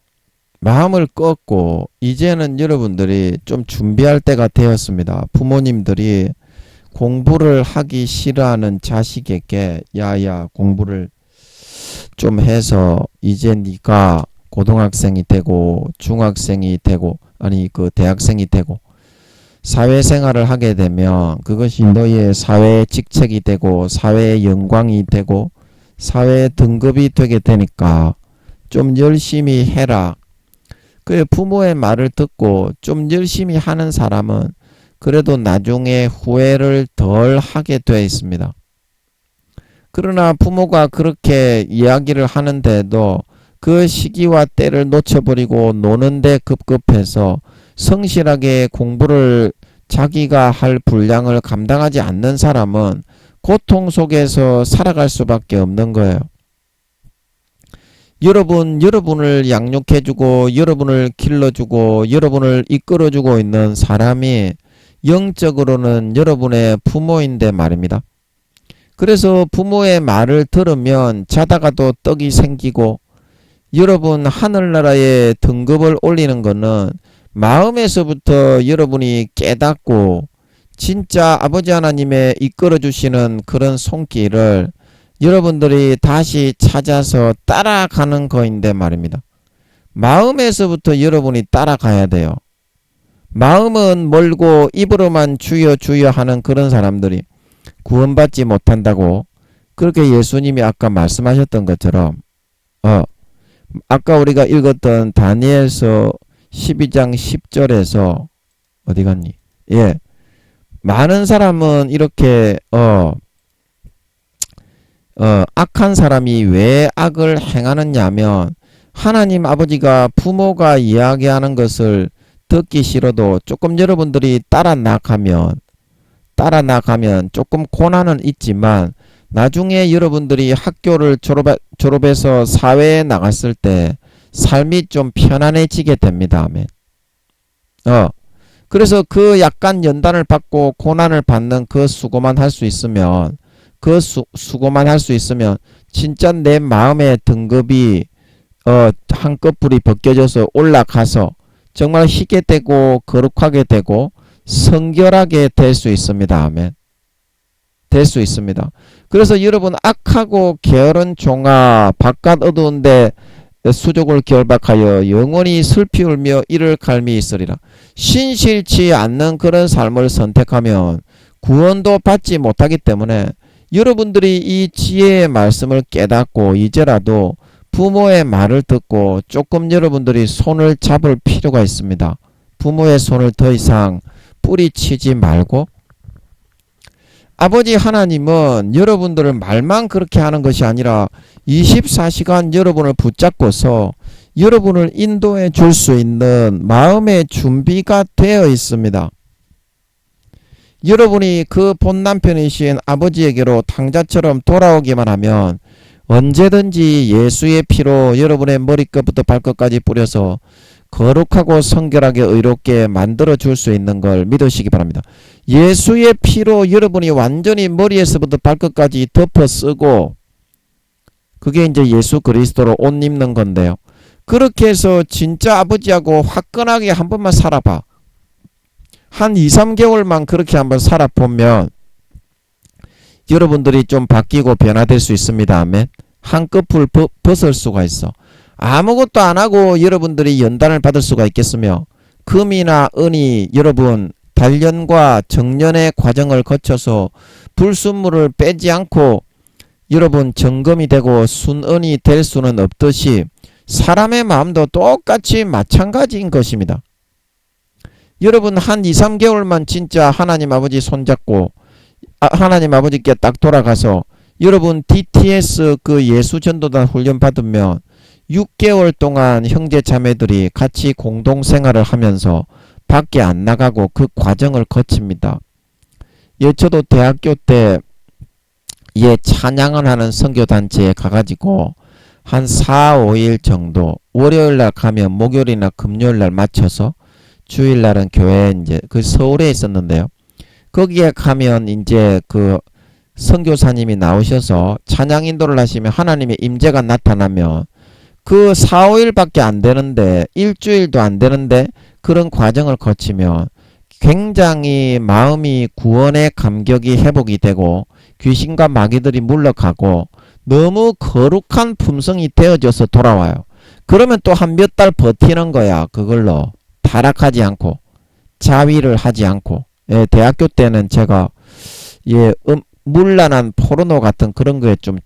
이제는 여러분들이 좀 준비할 때가 되었습니다. 부모님들이 공부를 하기 싫어하는 자식에게 야야 공부를 좀 해서 이제 네가 고등학생이 되고 중학생이 되고 대학생이 되고 사회생활을 하게 되면 그것이 너의 사회의 직책이 되고 사회의 영광이 되고 사회의 등급이 되게 되니까 좀 열심히 해라. 그 부모의 말을 듣고 좀 열심히 하는 사람은 그래도 나중에 후회를 덜 하게 되어 있습니다. 그러나 부모가 그렇게 이야기를 하는데도 그 시기와 때를 놓쳐버리고 노는데 급급해서 성실하게 공부를 자기가 할 분량을 감당하지 않는 사람은 고통 속에서 살아갈 수밖에 없는 거예요. 여러분을 양육해주고 여러분을 길러주고 여러분을 이끌어주고 있는 사람이 영적으로는 여러분의 부모인데 말입니다. 그래서 부모의 말을 들으면 자다가도 떡이 생기고 여러분 하늘나라의 등급을 올리는 것은 마음에서부터 여러분이 깨닫고 진짜 아버지 하나님의 이끌어주시는 그런 손길을 여러분들이 다시 찾아서 따라가는 거인데 말입니다. 마음에서부터 여러분이 따라가야 돼요. 마음은 멀고 입으로만 주여 주여 하는 그런 사람들이 구원받지 못한다고 그렇게 예수님이 아까 말씀하셨던 것처럼 아까 우리가 읽었던 다니엘서 12장 10절에서 어디 갔니? 예. 많은 사람은 이렇게 악한 사람이 왜 악을 행하느냐면 하나님 아버지가 부모가 이야기하는 것을 듣기 싫어도 조금 여러분들이 따라 나가면 조금 고난은 있지만 나중에 여러분들이 학교를 졸업해서 사회에 나갔을 때 삶이 좀 편안해지게 됩니다. 아멘. 그래서 그 약간 연단을 받고 고난을 받는 그 수고만 할 수 있으면 수고만 할 수 있으면 진짜 내 마음의 등급이 한꺼풀이 벗겨져서 올라가서 정말 희게 되고 거룩하게 되고 성결하게 될 수 있습니다. 아멘. 될 수 있습니다. 그래서 여러분 악하고 게으른 종아 바깥 어두운데 수족을 결박하여 영원히 슬피 울며 이를 갈미 있으리라. 신실치 않는 그런 삶을 선택하면 구원도 받지 못하기 때문에 여러분들이 이 지혜의 말씀을 깨닫고 이제라도 부모의 말을 듣고 조금 여러분들이 손을 잡을 필요가 있습니다. 부모의 손을 더 이상 뿌리치지 말고 아버지 하나님은 여러분들을 말만 그렇게 하는 것이 아니라 24시간 여러분을 붙잡고서 여러분을 인도해 줄 수 있는 마음의 준비가 되어 있습니다. 여러분이 그 본남편이신 아버지에게로 탕자처럼 돌아오기만 하면 언제든지 예수의 피로 여러분의 머리끝부터 발끝까지 뿌려서 거룩하고 성결하게 의롭게 만들어 줄 수 있는 걸 믿으시기 바랍니다. 예수의 피로 여러분이 완전히 머리에서부터 발끝까지 덮어 쓰고 그게 이제 예수 그리스도로 옷 입는 건데요. 그렇게 해서 진짜 아버지하고 화끈하게 한 번만 살아봐. 한 2, 3개월만 그렇게 한번 살아보면 여러분들이 좀 바뀌고 변화될 수 있습니다. 아멘. 한꺼풀 벗을 수가 있어. 아무것도 안 하고 여러분들이 연단을 받을 수가 있겠으며 금이나 은이 여러분 단련과 정련의 과정을 거쳐서 불순물을 빼지 않고 여러분 정금이 되고 순은이 될 수는 없듯이 사람의 마음도 똑같이 마찬가지인 것입니다. 여러분 한 2, 3개월만 진짜 하나님 아버지 손잡고 하나님 아버지께 딱 돌아가서 여러분 DTS 그 예수전도단 훈련 받으면 6개월 동안 형제 자매들이 같이 공동생활을 하면서 밖에 안 나가고 그 과정을 거칩니다. 저도 대학교 때 찬양을 하는 선교단체에 가가지고 한 4, 5일 정도 월요일날 가면 목요일이나 금요일날 맞춰서 주일날은 교회에 이제 그 서울에 있었는데요. 거기에 가면 이제 그 선교사님이 나오셔서 찬양 인도를 하시면 하나님의 임재가 나타나면 그 4, 5일밖에 안 되는데 일주일도 안 되는데 그런 과정을 거치면 굉장히 마음이 구원의 감격이 회복이 되고 귀신과 마귀들이 물러가고 너무 거룩한 품성이 되어져서 돌아와요. 그러면 또 한 몇 달 버티는 거야. 그걸로 타락하지 않고 자위를 하지 않고. 대학교 때는 제가 물란한 포르노 같은 그런 거에 좀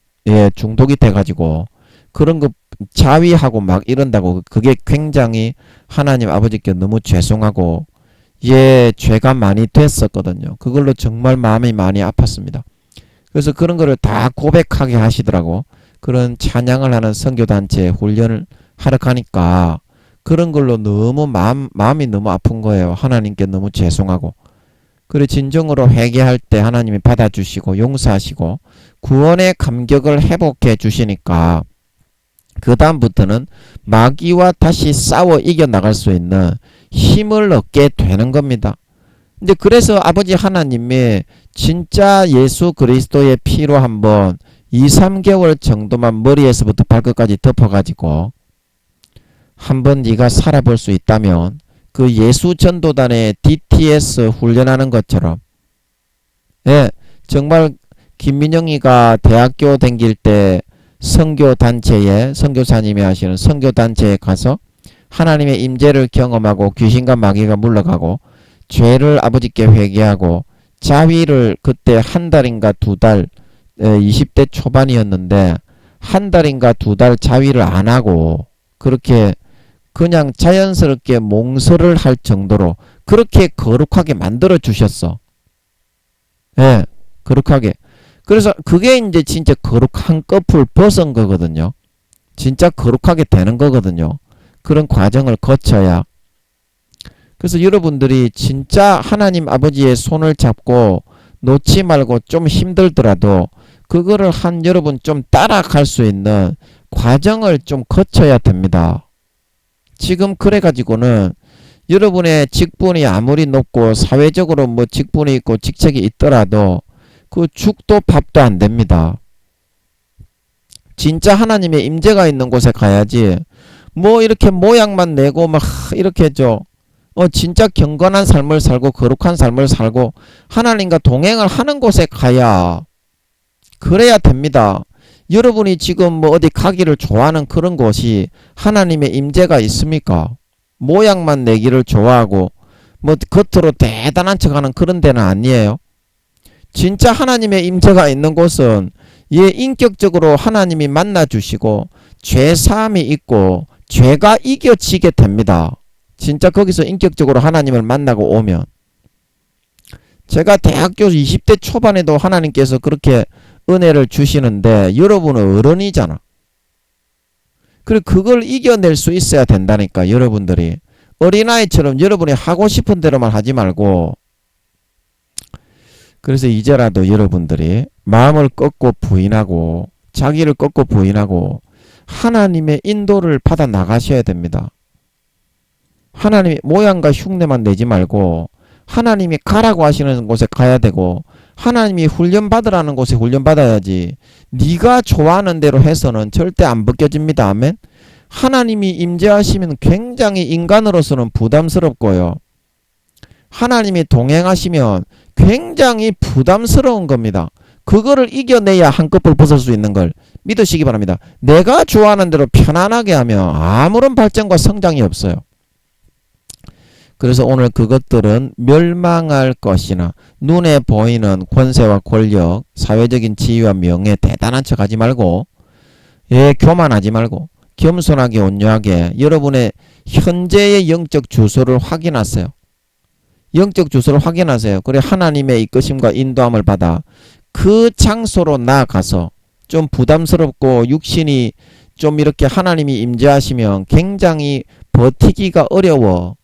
중독이 돼가지고 그런 거 자위하고 막 이런다고 그게 굉장히 하나님 아버지께 너무 죄송하고 죄가 많이 됐었거든요. 그걸로 정말 마음이 많이 아팠습니다. 그래서 그런 거를 다 고백하게 하시더라고. 그런 찬양을 하는 선교단체 훈련을 하러 가니까 그런 걸로 너무 마음이 너무 아픈 거예요. 하나님께 너무 죄송하고. 그래 진정으로 회개할 때 하나님이 받아주시고 용서하시고 구원의 감격을 회복해 주시니까 그 다음부터는 마귀와 다시 싸워 이겨나갈 수 있는 힘을 얻게 되는 겁니다. 이제 그래서 아버지 하나님이 진짜 예수 그리스도의 피로 한번 2, 3개월 정도만 머리에서부터 발끝까지 덮어가지고 한번 네가 살아볼 수 있다면 그 예수 전도단의 DTS 훈련하는 것처럼 정말 김민영이가 대학교 다닐 때 선교단체에 선교사님이 하시는 선교단체에 가서 하나님의 임재를 경험하고 귀신과 마귀가 물러가고 죄를 아버지께 회개하고 자위를 그때 한 달인가 2달 20대 초반이었는데 한 달인가 2달 자위를 안 하고 그렇게 그냥 자연스럽게 몽설을 할 정도로 그렇게 거룩하게 만들어 주셨어. 거룩하게. 그래서 그게 이제 진짜 거룩한 끝을 벗은 거거든요. 진짜 거룩하게 되는 거거든요. 그런 과정을 거쳐야. 그래서 여러분들이 진짜 하나님 아버지의 손을 잡고 놓지 말고 좀 힘들더라도 그거를 한 여러분 좀 따라갈 수 있는 과정을 좀 거쳐야 됩니다. 지금 그래가지고는 여러분의 직분이 아무리 높고 사회적으로 뭐 직분이 있고 직책이 있더라도 그 죽도 밥도 안 됩니다. 진짜 하나님의 임재가 있는 곳에 가야지 뭐 이렇게 모양만 내고 막 이렇게 진짜 경건한 삶을 살고 거룩한 삶을 살고 하나님과 동행을 하는 곳에 가야 그래야 됩니다. 여러분이 지금 뭐 어디 가기를 좋아하는 그런 곳이 하나님의 임재가 있습니까? 모양만 내기를 좋아하고 뭐 겉으로 대단한 척하는 그런 데는 아니에요. 진짜 하나님의 임재가 있는 곳은 인격적으로 하나님이 만나주시고 죄사함이 있고 죄가 이겨지게 됩니다. 진짜 거기서 인격적으로 하나님을 만나고 오면 제가 대학교 20대 초반에도 하나님께서 그렇게 은혜를 주시는데 여러분은 어른이잖아. 그리고 그걸 이겨낼 수 있어야 된다니까. 여러분들이 어린아이처럼 여러분이 하고 싶은 대로만 하지 말고 그래서 이제라도 여러분들이 마음을 꺾고 부인하고 자기를 꺾고 부인하고 하나님의 인도를 받아 나가셔야 됩니다. 하나님의 모양과 흉내만 내지 말고 하나님이 가라고 하시는 곳에 가야 되고 하나님이 훈련받으라는 곳에 훈련받아야지 네가 좋아하는 대로 해서는 절대 안 벗겨집니다. 아멘. 하나님이 임재하시면 굉장히 인간으로서는 부담스럽고요. 하나님이 동행하시면 굉장히 부담스러운 겁니다. 그거를 이겨내야 한꺼풀 벗을 수 있는 걸 믿으시기 바랍니다. 내가 좋아하는 대로 편안하게 하면 아무런 발전과 성장이 없어요. 그래서 오늘 그것들은 멸망할 것이나 눈에 보이는 권세와 권력, 사회적인 지위와 명예 대단한 척 하지 말고 교만하지 말고 겸손하게 온유하게 여러분의 현재의 영적 주소를 확인하세요. 영적 주소를 확인하세요. 그래 하나님의 이끄심과 인도함을 받아 그 장소로 나아가서 좀 부담스럽고 육신이 좀 이렇게 하나님이 임재하시면 굉장히 버티기가 어려워.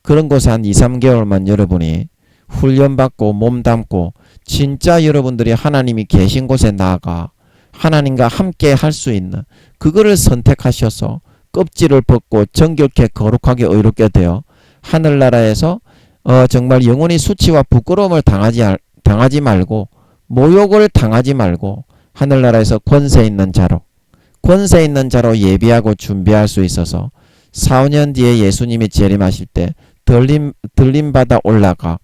그런 곳에 한 2, 3개월만 여러분이 훈련받고 몸담고 진짜 여러분들이 하나님이 계신 곳에 나아가 하나님과 함께 할 수 있는 그거를 선택하셔서 껍질을 벗고 정결케 거룩하게 의롭게 되어 하늘나라에서 정말 영원히 수치와 부끄러움을 당하지 말고 모욕을 당하지 말고 하늘나라에서 권세 있는 자로 예비하고 준비할 수 있어서 4, 5년 뒤에 예수님이 재림하실 때 들림받아 올라가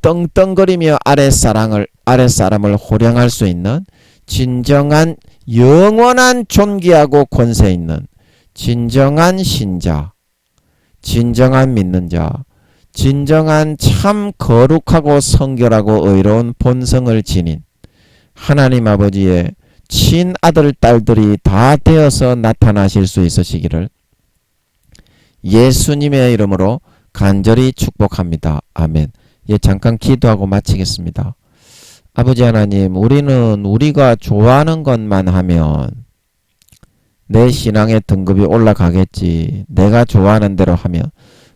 떵떵거리며 아랫사람을 호령할 수 있는 진정한 영원한 존귀하고 권세 있는 진정한 신자, 진정한 믿는 자, 진정한 참 거룩하고 성결하고 의로운 본성을 지닌 하나님 아버지의 친아들 딸들이 다 되어서 나타나실 수 있으시기를 예수님의 이름으로 간절히 축복합니다. 아멘. 잠깐 기도하고 마치겠습니다. 아버지 하나님, 우리는 우리가 좋아하는 것만 하면 내 신앙의 등급이 올라가겠지. 내가 좋아하는 대로 하면.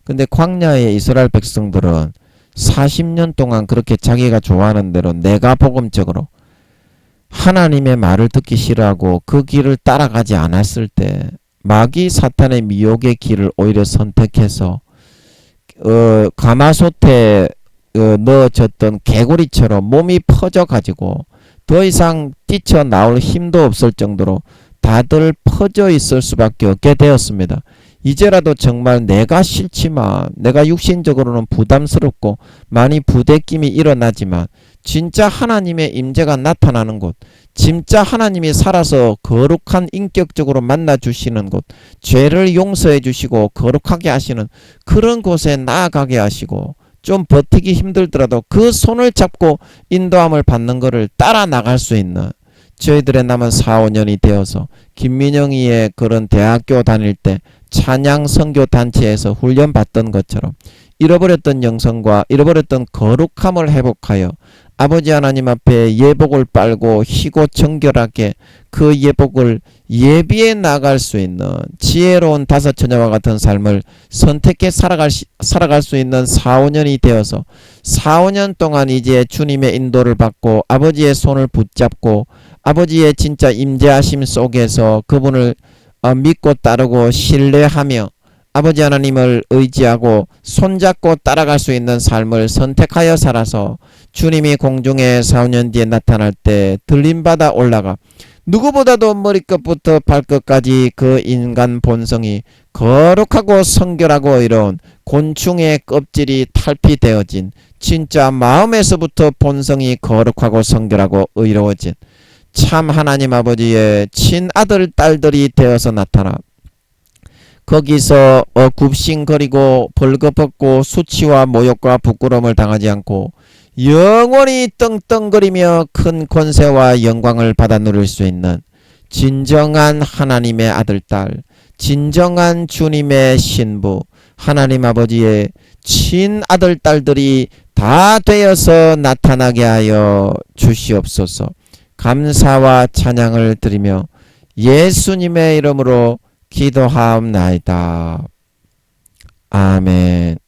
근데 광야의 이스라엘 백성들은 40년 동안 그렇게 자기가 좋아하는 대로 내가 복음적으로 하나님의 말을 듣기 싫어하고 그 길을 따라가지 않았을 때 마귀 사탄의 미혹의 길을 오히려 선택해서 가마솥에 넣어졌던 개구리처럼 몸이 퍼져가지고 더 이상 뛰쳐나올 힘도 없을 정도로 다들 퍼져 있을 수밖에 없게 되었습니다. 이제라도 정말 내가 싫지만 내가 육신적으로는 부담스럽고 많이 부대낌이 일어나지만 진짜 하나님의 임재가 나타나는 곳, 진짜 하나님이 살아서 거룩한 인격적으로 만나주시는 곳, 죄를 용서해 주시고 거룩하게 하시는 그런 곳에 나아가게 하시고 좀 버티기 힘들더라도 그 손을 잡고 인도함을 받는 것을 따라 나갈 수 있는 저희들의 남은 4, 5년이 되어서 김민영이의 그런 대학교 다닐 때 찬양 선교 단체에서 훈련받던 것처럼 잃어버렸던 영성과 잃어버렸던 거룩함을 회복하여 아버지 하나님 앞에 예복을 빨고 희고 정결하게 그 예복을 예비해 나갈 수 있는 지혜로운 다섯 처녀와 같은 삶을 선택해 살아갈 수 있는 4, 5년이 되어서 4, 5년 동안 이제 주님의 인도를 받고 아버지의 손을 붙잡고 아버지의 진짜 임재하심 속에서 그분을 믿고 따르고 신뢰하며 아버지 하나님을 의지하고 손잡고 따라갈 수 있는 삶을 선택하여 살아서 주님이 공중에 4, 5년 뒤에 나타날 때 들림받아 올라가 누구보다도 머리끝부터 발끝까지 그 인간 본성이 거룩하고 성결하고 의로운 곤충의 껍질이 탈피되어진 진짜 마음에서부터 본성이 거룩하고 성결하고 의로워진 참 하나님 아버지의 친아들 딸들이 되어서 나타나 거기서 굽신거리고 벌거벗고 수치와 모욕과 부끄러움을 당하지 않고 영원히 떵떵거리며 큰 권세와 영광을 받아 누릴 수 있는 진정한 하나님의 아들 딸, 진정한 주님의 신부, 하나님 아버지의 친아들 딸들이 다 되어서 나타나게 하여 주시옵소서. 감사와 찬양을 드리며 예수님의 이름으로 기도하옵나이다. 아멘.